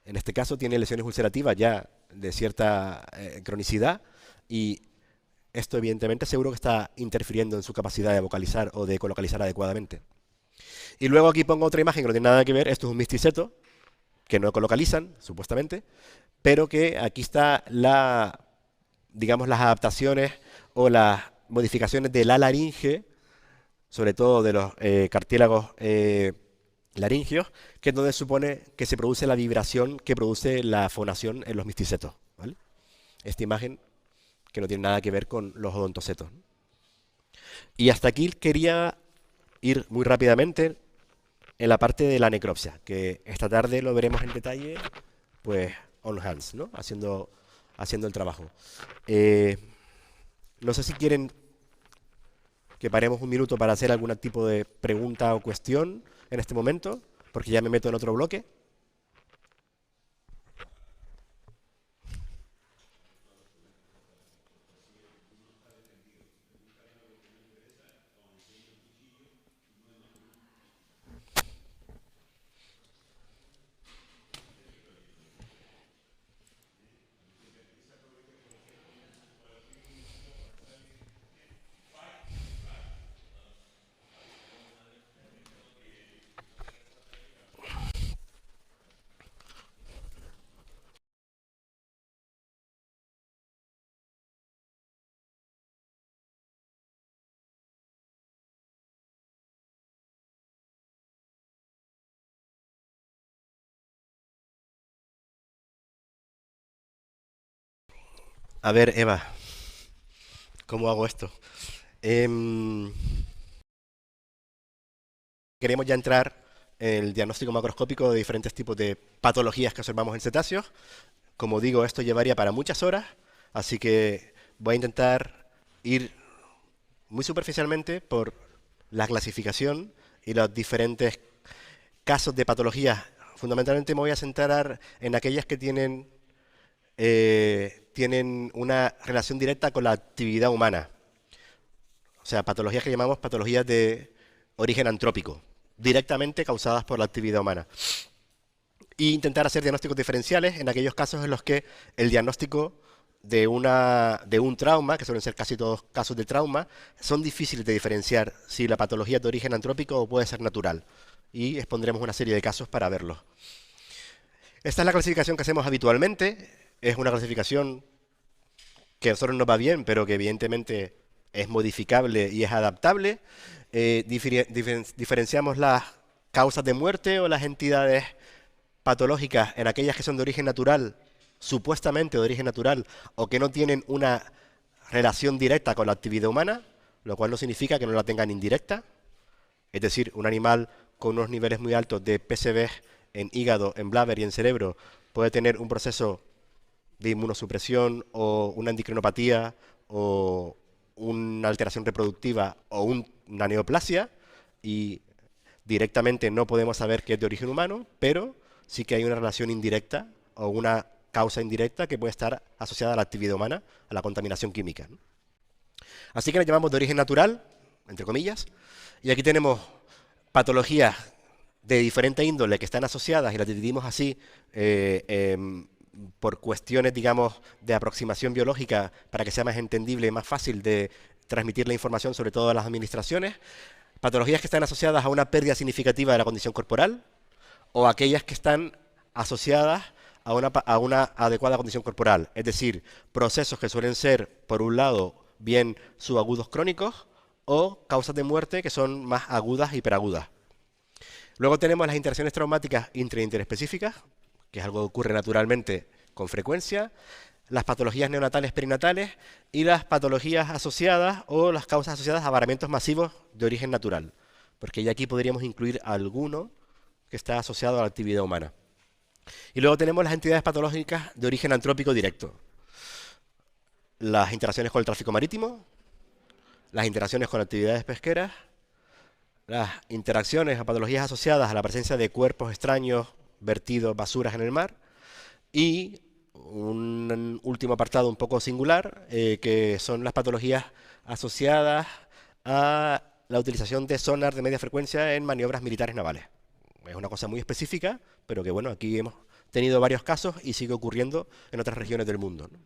En este caso tiene lesiones ulcerativas ya de cierta cronicidad y esto evidentemente seguro que está interfiriendo en su capacidad de vocalizar o de ecolocalizar adecuadamente. Y luego aquí pongo otra imagen que no tiene nada que ver, esto es un misticeto, que no ecolocalizan, supuestamente, pero que aquí está digamos, las adaptaciones o las modificaciones de la laringe, sobre todo de los cartílagos laringios, que es donde supone que se produce la vibración que produce la fonación en los misticetos. ¿Vale? Esta imagen que no tiene nada que ver con los odontocetos. Y hasta aquí quería ir muy rápidamente en la parte de la necropsia, que esta tarde lo veremos en detalle, pues on hands, ¿no? Haciendo el trabajo. No sé si quieren que paremos un minuto para hacer algún tipo de pregunta o cuestión en este momento, porque ya me meto en otro bloque. A ver, Eva, ¿cómo hago esto? Em, Queremos ya entrar en el diagnóstico macroscópico de diferentes tipos de patologías que observamos en cetáceos. Como digo, esto llevaría para muchas horas, así que voy a intentar ir muy superficialmente por la clasificación y los diferentes casos de patologías. Fundamentalmente me voy a centrar en aquellas que tienen una relación directa con la actividad humana. O sea, patologías que llamamos patologías de origen antrópico, directamente causadas por la actividad humana. E intentar hacer diagnósticos diferenciales en aquellos casos en los que el diagnóstico de un trauma, que suelen ser casi todos casos de trauma, son difíciles de diferenciar si la patología es de origen antrópico o puede ser natural. Y expondremos una serie de casos para verlos. Esta es la clasificación que hacemos habitualmente. Es una clasificación que a nosotros nos va bien, pero que evidentemente es modificable y es adaptable. Diferenciamos las causas de muerte o las entidades patológicas en aquellas que son de origen natural, supuestamente de origen natural, o que no tienen una relación directa con la actividad humana, lo cual no significa que no la tengan indirecta. Es decir, un animal con unos niveles muy altos de PCBs en hígado, en bladder y en cerebro puede tener un proceso de inmunosupresión o una endocrinopatía o una alteración reproductiva o una neoplasia y directamente no podemos saber que es de origen humano, pero sí que hay una relación indirecta o una causa indirecta que puede estar asociada a la actividad humana, a la contaminación química, ¿no? Así que la llamamos de origen natural, entre comillas, y aquí tenemos patologías de diferente índole que están asociadas y las dividimos así por cuestiones, digamos, de aproximación biológica para que sea más entendible y más fácil de transmitir la información, sobre todo a las administraciones. Patologías que están asociadas a una pérdida significativa de la condición corporal o aquellas que están asociadas a una adecuada condición corporal. Es decir, procesos que suelen ser, por un lado, bien subagudos crónicos o causas de muerte que son más agudas e hiperagudas. Luego tenemos las interacciones traumáticas intra- e interespecíficas, que es algo que ocurre naturalmente con frecuencia, las patologías neonatales perinatales y las patologías asociadas o las causas asociadas a varamientos masivos de origen natural, porque ya aquí podríamos incluir alguno que está asociado a la actividad humana. Y luego tenemos las entidades patológicas de origen antrópico directo, las interacciones con el tráfico marítimo, las interacciones con actividades pesqueras, las interacciones o patologías asociadas a la presencia de cuerpos extraños, vertidos, basuras en el mar, y un último apartado un poco singular, que son las patologías asociadas a la utilización de sonar de media frecuencia en maniobras militares navales. Es una cosa muy específica, pero que bueno, aquí hemos tenido varios casos y sigue ocurriendo en otras regiones del mundo, ¿no?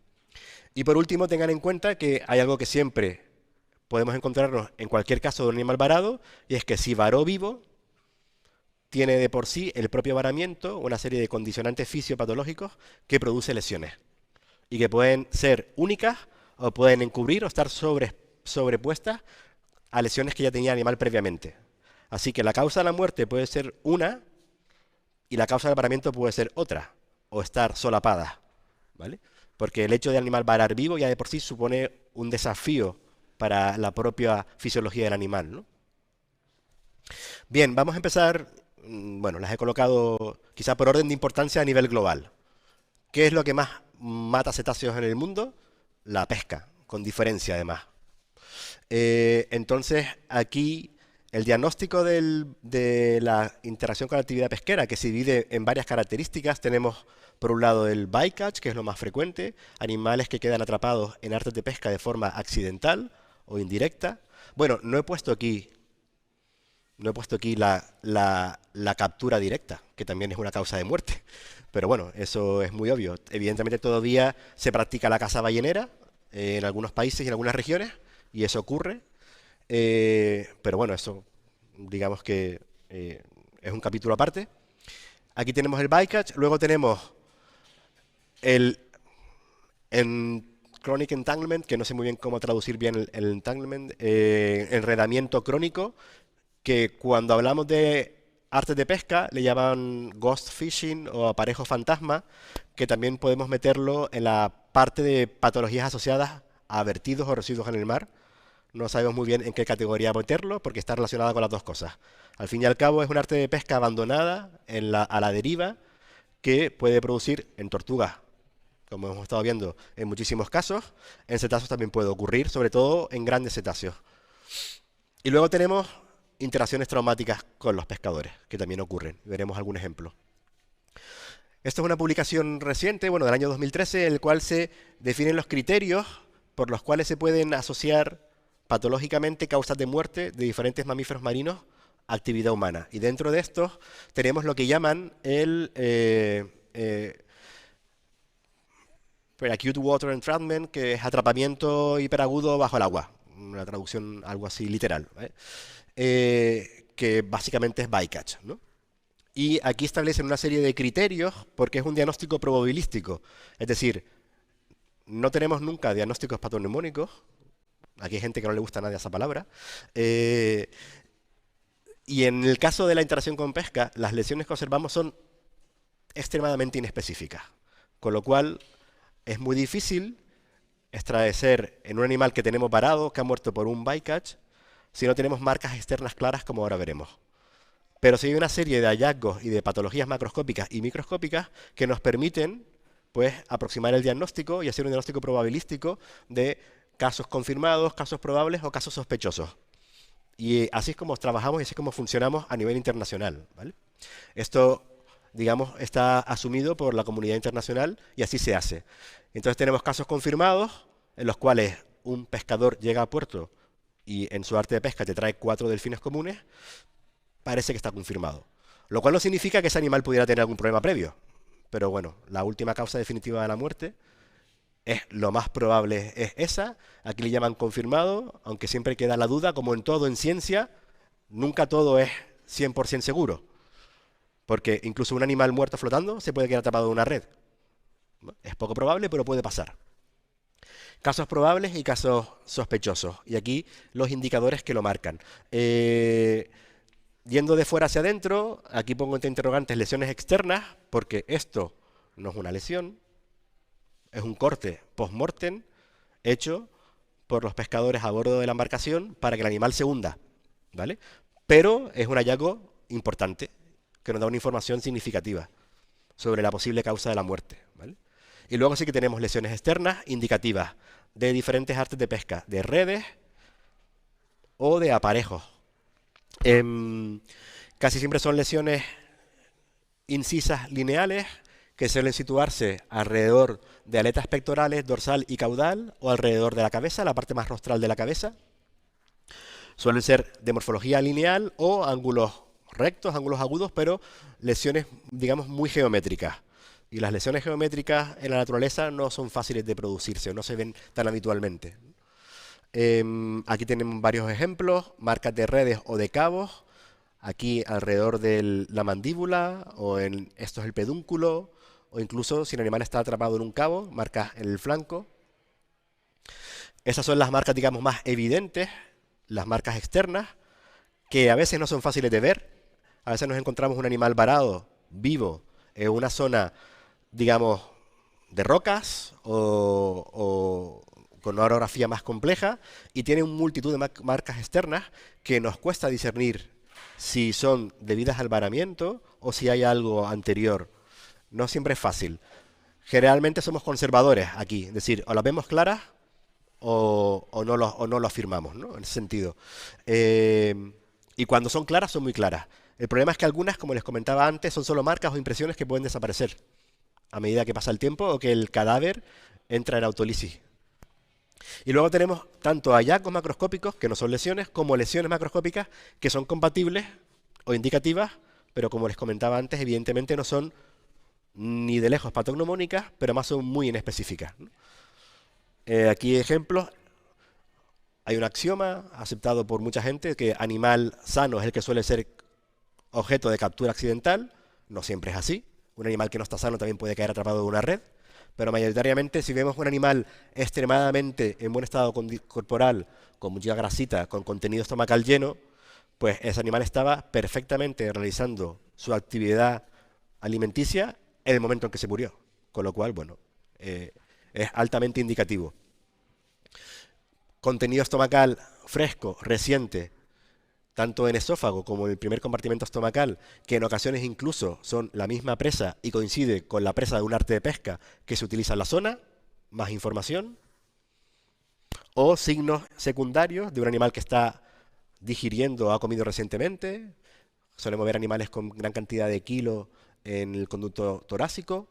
Y por último, tengan en cuenta que hay algo que siempre podemos encontrarnos en cualquier caso de un animal varado, y es que si varó vivo, tiene de por sí el propio varamiento una serie de condicionantes fisiopatológicos que produce lesiones y que pueden ser únicas o pueden encubrir o estar sobrepuestas a lesiones que ya tenía el animal previamente. Así que la causa de la muerte puede ser una y la causa del varamiento puede ser otra o estar solapada, ¿vale? Porque el hecho de animal varar vivo ya de por sí supone un desafío para la propia fisiología del animal, ¿no? Bien, vamos a empezar. Bueno, las he colocado quizá por orden de importancia a nivel global. ¿Qué es lo que más mata cetáceos en el mundo? La pesca, con diferencia además. Entonces, aquí el diagnóstico de la interacción con la actividad pesquera, que se divide en varias características, tenemos por un lado el bycatch, que es lo más frecuente, animales que quedan atrapados en artes de pesca de forma accidental o indirecta. Bueno, no he puesto aquí la captura directa, que también es una causa de muerte. Pero bueno, eso es muy obvio. Evidentemente todavía se practica la caza ballenera en algunos países y en algunas regiones, y eso ocurre. Pero bueno, eso digamos que es un capítulo aparte. Aquí tenemos el bycatch, luego tenemos el chronic entanglement, que no sé muy bien cómo traducir bien el entanglement, enredamiento crónico, que cuando hablamos de artes de pesca le llaman ghost fishing o aparejo fantasma, que también podemos meterlo en la parte de patologías asociadas a vertidos o residuos en el mar. No sabemos muy bien en qué categoría meterlo porque está relacionada con las dos cosas. Al fin y al cabo es un arte de pesca abandonada a la deriva que puede producir en tortugas, como hemos estado viendo en muchísimos casos. En cetáceos también puede ocurrir, sobre todo en grandes cetáceos. Y luego tenemos interacciones traumáticas con los pescadores, que también ocurren. Veremos algún ejemplo. Esto es una publicación reciente, bueno, del año 2013, en el cual se definen los criterios por los cuales se pueden asociar patológicamente causas de muerte de diferentes mamíferos marinos a actividad humana. Y dentro de estos tenemos lo que llaman el Acute Water Entrapment, que es atrapamiento hiperagudo bajo el agua. Una traducción algo así literal, ¿vale? Que básicamente es bycatch, ¿no? Y aquí establecen una serie de criterios porque es un diagnóstico probabilístico. Es decir, no tenemos nunca diagnósticos patognomónicos. Aquí hay gente que no le gusta a nadie esa palabra. Y en el caso de la interacción con pesca, las lesiones que observamos son extremadamente inespecíficas. Con lo cual, es muy difícil establecer en un animal que tenemos varado, que ha muerto por un bycatch, si no tenemos marcas externas claras, como ahora veremos. Pero sí hay una serie de hallazgos y de patologías macroscópicas y microscópicas que nos permiten, pues, aproximar el diagnóstico y hacer un diagnóstico probabilístico de casos confirmados, casos probables o casos sospechosos. Y así es como trabajamos y así es como funcionamos a nivel internacional, ¿vale? Esto, digamos, está asumido por la comunidad internacional y así se hace. Entonces tenemos casos confirmados en los cuales un pescador llega a puerto y en su arte de pesca te trae 4 delfines comunes. Parece que está confirmado. Lo cual no significa que ese animal pudiera tener algún problema previo. Pero bueno, la última causa definitiva de la muerte es lo más probable es esa. Aquí le llaman confirmado, aunque siempre queda la duda, como en todo en ciencia, nunca todo es 100% seguro. Porque incluso un animal muerto flotando se puede quedar atrapado en una red. Es poco probable, pero puede pasar. Casos probables y casos sospechosos. Y aquí los indicadores que lo marcan. Yendo de fuera hacia adentro, aquí pongo entre interrogantes lesiones externas, porque esto no es una lesión, es un corte post-mortem hecho por los pescadores a bordo de la embarcación para que el animal se hunda, ¿vale? Pero es un hallazgo importante, que nos da una información significativa sobre la posible causa de la muerte, ¿vale? Y luego sí que tenemos lesiones externas indicativas de diferentes artes de pesca, de redes o de aparejos. Casi siempre son lesiones incisas lineales que suelen situarse alrededor de aletas pectorales, dorsal y caudal, o alrededor de la cabeza, la parte más rostral de la cabeza. Suelen ser de morfología lineal o ángulos rectos, ángulos agudos, pero lesiones, digamos, muy geométricas. Y las lesiones geométricas en la naturaleza no son fáciles de producirse, o no se ven tan habitualmente. Aquí tenemos varios ejemplos, marcas de redes o de cabos, aquí alrededor de la mandíbula, o esto es el pedúnculo, o incluso si el animal está atrapado en un cabo, marcas en el flanco. Esas son las marcas, digamos, más evidentes, las marcas externas, que a veces no son fáciles de ver. A veces nos encontramos un animal varado, vivo, en una zona, digamos, de rocas o con una orografía más compleja y tiene una multitud de marcas externas que nos cuesta discernir si son debidas al varamiento o si hay algo anterior. No siempre es fácil. Generalmente somos conservadores aquí, es decir, o las vemos claras o no lo afirmamos, ¿no? En ese sentido. Y cuando son claras, son muy claras. El problema es que algunas, como les comentaba antes, son solo marcas o impresiones que pueden desaparecer a medida que pasa el tiempo o que el cadáver entra en autólisis. Y luego tenemos tanto hallazgos macroscópicos, que no son lesiones, como lesiones macroscópicas que son compatibles o indicativas, pero como les comentaba antes, evidentemente no son ni de lejos patognomónicas, pero más son muy inespecíficas, ¿no? Aquí ejemplos. Hay un axioma aceptado por mucha gente que animal sano es el que suele ser objeto de captura accidental. No siempre es así. Un animal que no está sano también puede caer atrapado en una red. Pero mayoritariamente, si vemos un animal extremadamente en buen estado corporal, con mucha grasita, con contenido estomacal lleno, pues ese animal estaba perfectamente realizando su actividad alimenticia en el momento en que se murió. Con lo cual, bueno, es altamente indicativo. Contenido estomacal fresco, reciente, tanto en esófago como en el primer compartimento estomacal, que en ocasiones incluso son la misma presa y coincide con la presa de un arte de pesca que se utiliza en la zona, más información, o signos secundarios de un animal que está digiriendo o ha comido recientemente. Solemos ver animales con gran cantidad de kilos en el conducto torácico.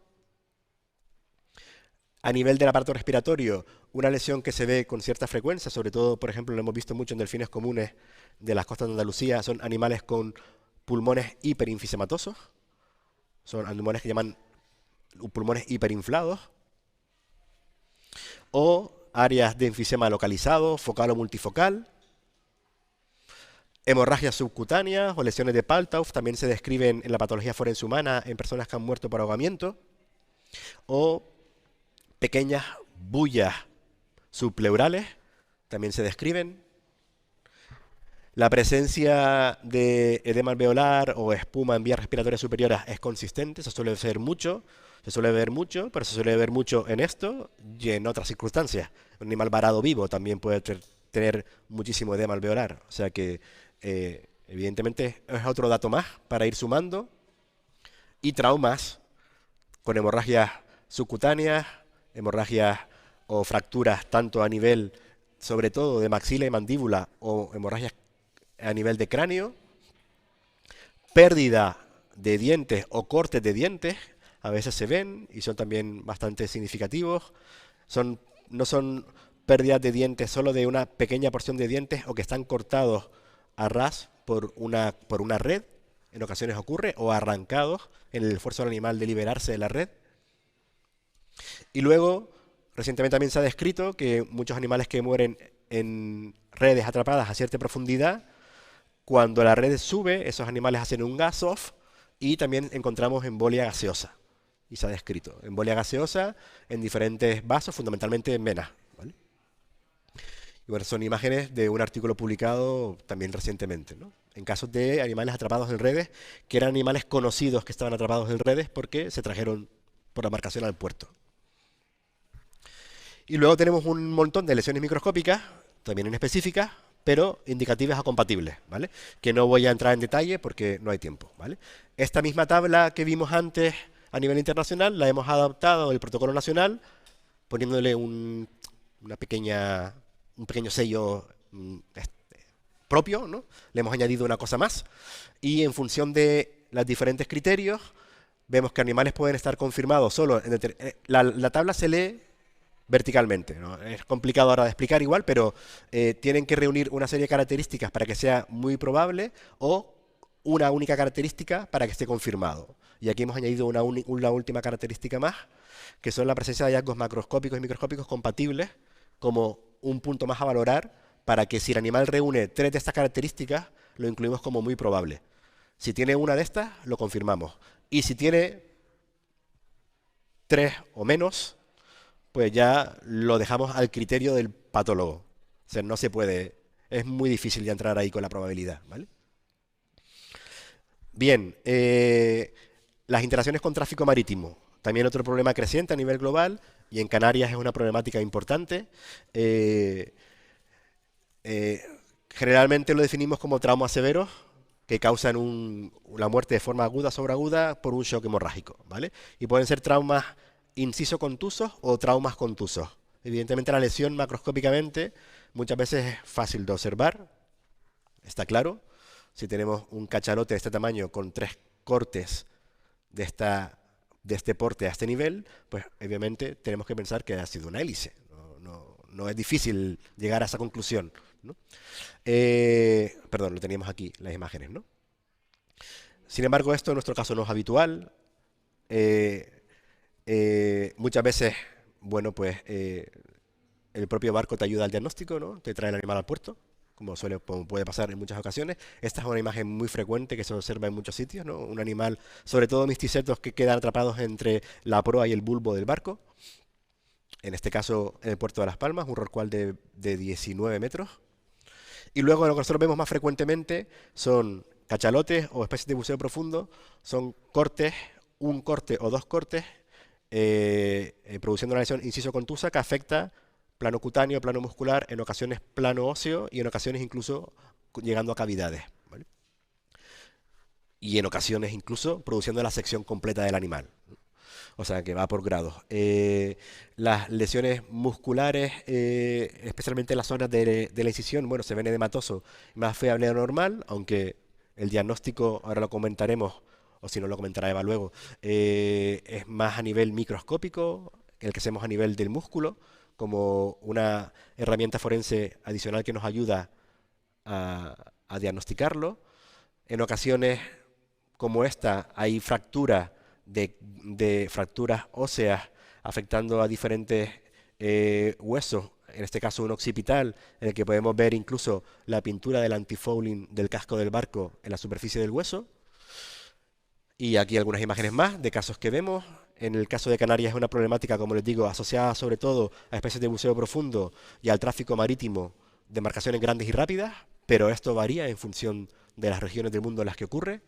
A nivel del aparato respiratorio, una lesión que se ve con cierta frecuencia, sobre todo, por ejemplo, lo hemos visto mucho en delfines comunes de las costas de Andalucía, son animales con pulmones hiperinfisematosos, son animales que llaman pulmones hiperinflados, o áreas de enfisema localizado, focal o multifocal. Hemorragias subcutáneas o lesiones de Paltauf también se describen en la patología forense humana en personas que han muerto por ahogamiento, o pequeñas bullas subpleurales también se describen. La presencia de edema alveolar o espuma en vías respiratorias superiores es consistente, se suele ver mucho, pero se suele ver mucho en esto y en otras circunstancias. Un animal varado vivo también puede tener muchísimo edema alveolar, o sea que evidentemente es otro dato más para ir sumando. Y traumas con hemorragias subcutáneas, hemorragias o fracturas tanto a nivel, sobre todo, de maxila y mandíbula, o hemorragias a nivel de cráneo, pérdida de dientes o cortes de dientes, a veces se ven y son también bastante significativos. No son pérdidas de dientes solo de una pequeña porción de dientes o que están cortados a ras por una red, en ocasiones ocurre, o arrancados en el esfuerzo del animal de liberarse de la red. Y luego, recientemente también se ha descrito que muchos animales que mueren en redes atrapadas a cierta profundidad, cuando la red sube, esos animales hacen un gas-off y también encontramos embolia gaseosa. Y se ha descrito embolia gaseosa en diferentes vasos, fundamentalmente en venas, ¿vale? Y bueno, son imágenes de un artículo publicado también recientemente, ¿no? En casos de animales atrapados en redes, que eran animales conocidos que estaban atrapados en redes porque se trajeron por embarcación al puerto. Y luego tenemos un montón de lesiones microscópicas, también inespecíficas, pero indicativas o compatibles, ¿vale? Que no voy a entrar en detalle porque no hay tiempo, ¿vale? Esta misma tabla que vimos antes a nivel internacional la hemos adaptado al protocolo nacional poniéndole un pequeño sello propio, ¿no? Le hemos añadido una cosa más y en función de los diferentes criterios vemos que animales pueden estar confirmados solo en la tabla se lee verticalmente, ¿no? Es complicado ahora de explicar igual, pero tienen que reunir una serie de características para que sea muy probable o una única característica para que esté confirmado. Y aquí hemos añadido una última característica más, que son la presencia de hallazgos macroscópicos y microscópicos compatibles como un punto más a valorar para que si el animal reúne 3 de estas características, lo incluimos como muy probable. Si tiene una de estas, lo confirmamos. Y si tiene 3 o menos, pues ya lo dejamos al criterio del patólogo. O sea, no se puede, es muy difícil ya entrar ahí con la probabilidad, ¿vale? Bien, las interacciones con tráfico marítimo. También otro problema creciente a nivel global y en Canarias es una problemática importante. Generalmente lo definimos como traumas severos que causan la muerte de forma aguda o sobreaguda por un shock hemorrágico, ¿vale? Y pueden ser traumas inciso contusos o traumas contusos. Evidentemente la lesión macroscópicamente muchas veces es fácil de observar, está claro. Si tenemos un cachalote de este tamaño con 3 cortes de este porte a este nivel, pues obviamente tenemos que pensar que ha sido una hélice. No es difícil llegar a esa conclusión, ¿no? Perdón, lo teníamos aquí, las imágenes, ¿no? Sin embargo, esto en nuestro caso no es habitual. Muchas veces, bueno, pues el propio barco te ayuda al diagnóstico, ¿no? Te trae el animal al puerto, como puede pasar en muchas ocasiones. Esta es una imagen muy frecuente que se observa en muchos sitios, ¿no? Un animal, sobre todo misticetos que quedan atrapados entre la proa y el bulbo del barco. En este caso, en el puerto de Las Palmas, un rorcual de 19 metros. Y luego lo que nosotros vemos más frecuentemente son cachalotes o especies de buceo profundo, son cortes, un corte o dos cortes, produciendo una lesión inciso-contusa que afecta plano cutáneo, plano muscular, en ocasiones plano óseo y en ocasiones incluso llegando a cavidades, ¿vale? Y en ocasiones incluso produciendo la sección completa del animal. O sea, que va por grados. Las lesiones musculares, especialmente en las zonas de la incisión, bueno, se ven edematoso más fiable de lo normal, aunque el diagnóstico, ahora lo comentaremos, o si no lo comentará Eva luego, es más a nivel microscópico, el que hacemos a nivel del músculo, como una herramienta forense adicional que nos ayuda a diagnosticarlo. En ocasiones como esta hay fracturas de fracturas óseas afectando a diferentes huesos, en este caso un occipital, en el que podemos ver incluso la pintura del antifouling del casco del barco en la superficie del hueso. Y aquí algunas imágenes más de casos que vemos. En el caso de Canarias es una problemática, como les digo, asociada sobre todo a especies de buceo profundo y al tráfico marítimo de embarcaciones grandes y rápidas, pero esto varía en función de las regiones del mundo en las que ocurre.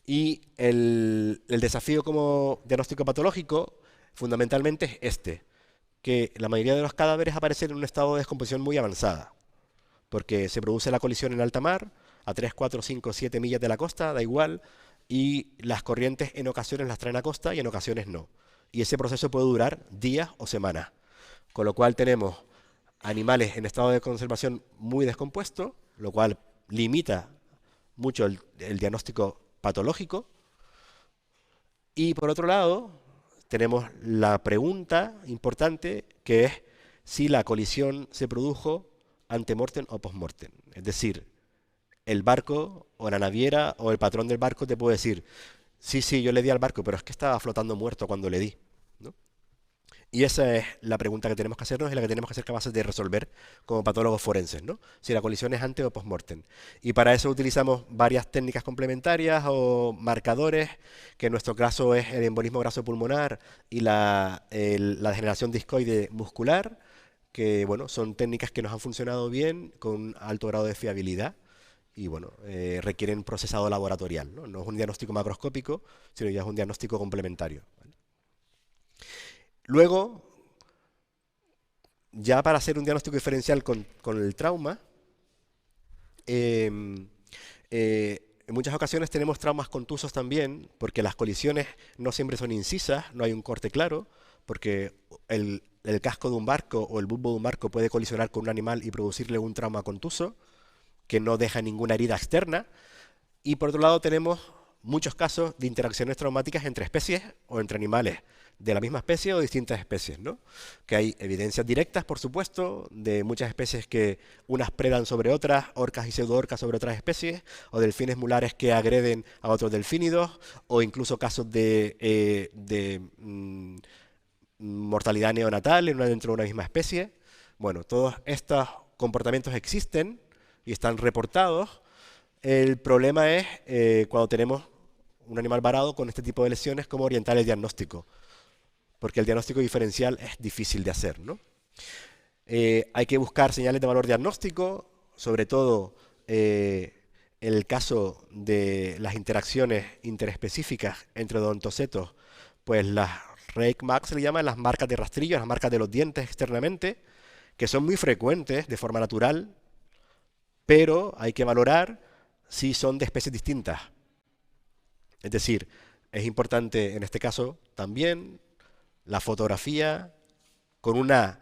Y el desafío como diagnóstico patológico fundamentalmente es este, que la mayoría de los cadáveres aparecen en un estado de descomposición muy avanzada, porque se produce la colisión en alta mar, a 3, 4, 5, 7 millas de la costa, da igual, y las corrientes en ocasiones las traen a costa y en ocasiones no. Y ese proceso puede durar días o semanas, con lo cual tenemos animales en estado de conservación muy descompuesto, lo cual limita mucho el diagnóstico patológico. Y por otro lado, tenemos la pregunta importante que es si la colisión se produjo ante-mortem o post-mortem. Es decir, el barco o la naviera o el patrón del barco te puede decir, sí, sí, yo le di al barco, pero es que estaba flotando muerto cuando le di, ¿no? Y esa es la pregunta que tenemos que hacernos y la que tenemos que ser capaces de resolver como patólogos forenses, ¿no? Si la colisión es ante o post-mortem. Y para eso utilizamos varias técnicas complementarias o marcadores, que en nuestro caso es el embolismo graso pulmonar y la degeneración discoide muscular, que bueno, son técnicas que nos han funcionado bien con alto grado de fiabilidad y bueno, requieren procesado laboratorial, ¿no? No es un diagnóstico macroscópico, sino ya es un diagnóstico complementario, ¿vale? Luego, ya para hacer un diagnóstico diferencial con el trauma, em, en muchas ocasiones tenemos traumas contusos también, porque las colisiones no siempre son incisas, no hay un corte claro, porque el casco de un barco o el bulbo de un barco puede colisionar con un animal y producirle un trauma contuso que no deja ninguna herida externa. Y por otro lado tenemos muchos casos de interacciones traumáticas entre especies o entre animales de la misma especie o distintas especies, ¿no? Que hay evidencias directas, por supuesto, de muchas especies que unas predan sobre otras, orcas y pseudoorcas sobre otras especies, o delfines mulares que agreden a otros delfínidos, o incluso casos de mortalidad neonatal dentro de una misma especie. Bueno, todos estos comportamientos existen y están reportados. El problema es cuando tenemos un animal varado con este tipo de lesiones, cómo orientar el diagnóstico, porque el diagnóstico diferencial es difícil de hacer, ¿no? Hay que buscar señales de valor diagnóstico, sobre todo en el caso de las interacciones interespecíficas entre odontocetos, pues las rake marks se le llaman, las marcas de rastrillo, las marcas de los dientes externamente, que son muy frecuentes de forma natural, pero hay que valorar si son de especies distintas. Es decir, es importante en este caso también la fotografía con una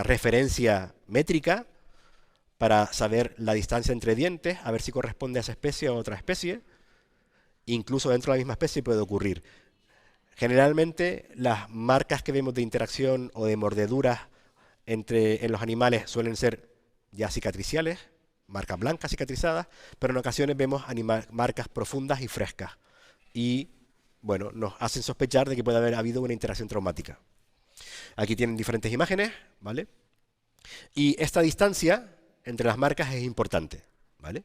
referencia métrica para saber la distancia entre dientes, a ver si corresponde a esa especie o a otra especie. Incluso dentro de la misma especie puede ocurrir. Generalmente las marcas que vemos de interacción o de mordeduras en los animales suelen ser ya cicatriciales, marcas blancas cicatrizadas, pero en ocasiones vemos marcas profundas y frescas. Y bueno, nos hacen sospechar de que puede haber habido una interacción traumática. Aquí tienen diferentes imágenes, ¿vale? Y esta distancia entre las marcas es importante, ¿vale?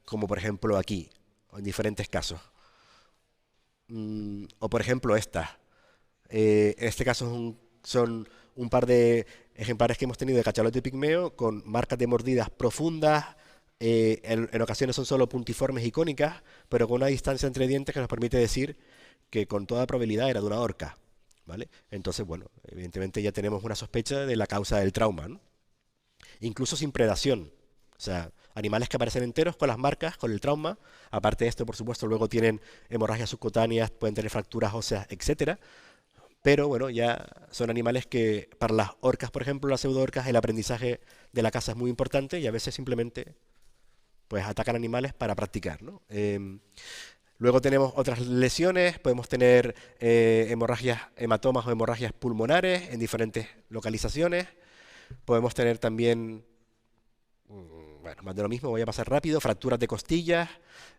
Como por ejemplo aquí, en diferentes casos. O por ejemplo esta. En este caso son un par de ejemplares que hemos tenido de cachalote pigmeo con marcas de mordidas profundas, en ocasiones son solo puntiformes y cónicas, pero con una distancia entre dientes que nos permite decir que con toda probabilidad era de una orca, ¿vale? Entonces, bueno, evidentemente ya tenemos una sospecha de la causa del trauma, ¿no? Incluso sin predación. O sea, animales que aparecen enteros con las marcas, con el trauma. Aparte de esto, por supuesto, luego tienen hemorragias subcutáneas, pueden tener fracturas óseas, etcétera. Pero bueno, ya son animales que para las orcas, por ejemplo, las pseudoorcas, el aprendizaje de la caza es muy importante y a veces simplemente pues atacan animales para practicar, ¿no? Luego tenemos otras lesiones, podemos tener hemorragias, hematomas o hemorragias pulmonares en diferentes localizaciones. Podemos tener también, bueno, más de lo mismo, voy a pasar rápido, fracturas de costillas,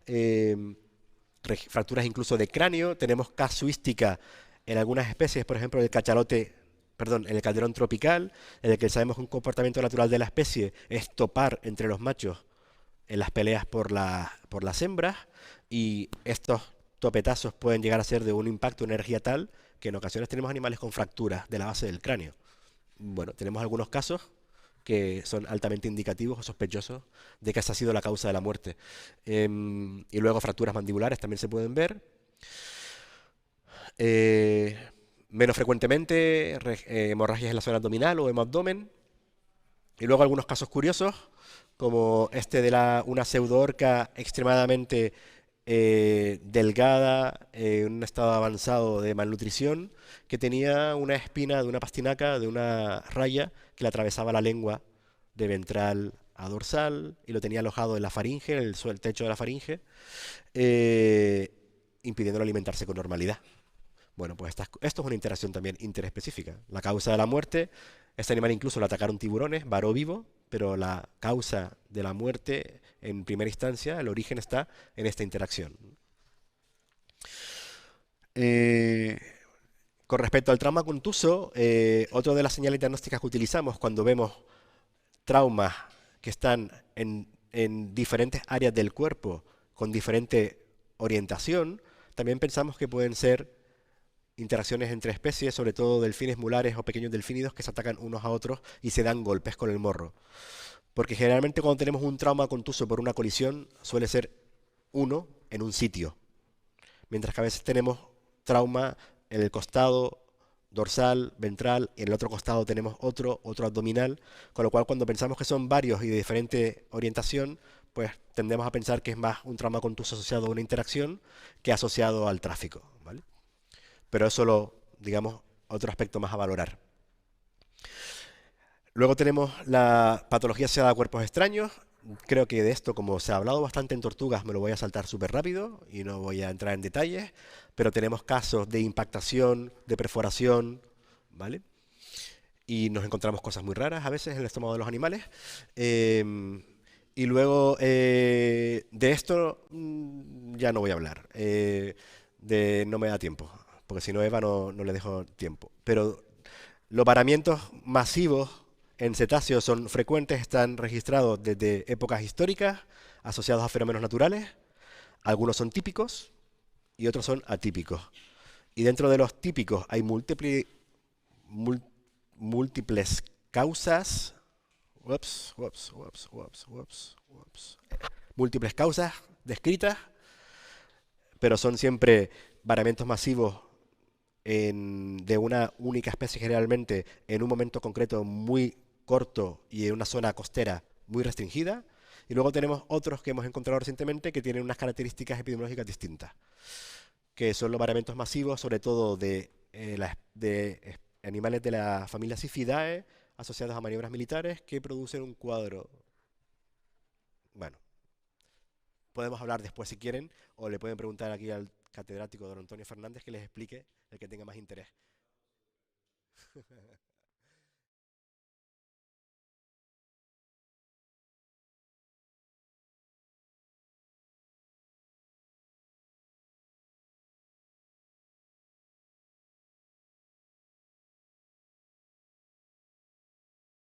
eh, fracturas incluso de cráneo. Tenemos casuística en algunas especies, por ejemplo, el cachalote, perdón, en el calderón tropical, en el que sabemos que un comportamiento natural de la especie es topar entre los machos en las peleas por las hembras, y estos topetazos pueden llegar a ser de un impacto, una energía tal, que en ocasiones tenemos animales con fracturas de la base del cráneo. Bueno, tenemos algunos casos que son altamente indicativos o sospechosos de que esa ha sido la causa de la muerte. Y luego fracturas mandibulares también se pueden ver. Eh, Menos frecuentemente, hemorragias en la zona abdominal o hemoabdomen. Y luego algunos casos curiosos, como este de una pseudoorca extremadamente delgada, en un estado avanzado de malnutrición, que tenía una espina de una pastinaca, de una raya, que le atravesaba la lengua de ventral a dorsal y lo tenía alojado en la faringe, en el techo de la faringe, eh, impidiéndolo alimentarse con normalidad. Bueno, pues esto es una interacción también interespecífica. La causa de la muerte, este animal incluso lo atacaron tiburones, varó vivo, pero la causa de la muerte, en primera instancia, el origen está en esta interacción. Eh, con respecto al trauma contuso, otra de las señales diagnósticas que utilizamos cuando vemos traumas que están en diferentes áreas del cuerpo con diferente orientación, también pensamos que pueden ser interacciones entre especies, sobre todo delfines mulares o pequeños delfínidos que se atacan unos a otros y se dan golpes con el morro. Porque generalmente cuando tenemos un trauma contuso por una colisión suele ser uno en un sitio, mientras que a veces tenemos trauma en el costado dorsal, ventral, y en el otro costado tenemos otro abdominal, con lo cual cuando pensamos que son varios y de diferente orientación, pues tendemos a pensar que es más un trauma contuso asociado a una interacción que asociado al tráfico, ¿vale? Pero es solo, digamos, otro aspecto más a valorar. Luego tenemos la patología asociada a cuerpos extraños. Creo que de esto, como se ha hablado bastante en tortugas, me lo voy a saltar súper rápido y no voy a entrar en detalles, pero tenemos casos de impactación, de perforación, ¿vale? Y nos encontramos cosas muy raras a veces en el estómago de los animales. Y luego de esto ya no voy a hablar, no me da tiempo, porque si no Eva no le dejo tiempo. Pero los varamientos masivos en cetáceos son frecuentes, están registrados desde épocas históricas, asociados a fenómenos naturales. Algunos son típicos y otros son atípicos. Y dentro de los típicos hay múltiples causas. Múltiples causas descritas, pero son siempre varamientos masivos de una única especie generalmente en un momento concreto muy corto y en una zona costera muy restringida. Y luego tenemos otros que hemos encontrado recientemente que tienen unas características epidemiológicas distintas, que son los varamientos masivos, sobre todo de animales de la familia Siphidae asociados a maniobras militares que producen un cuadro. Bueno, podemos hablar después si quieren, o le pueden preguntar aquí al catedrático don Antonio Fernández que les explique el que tenga más interés.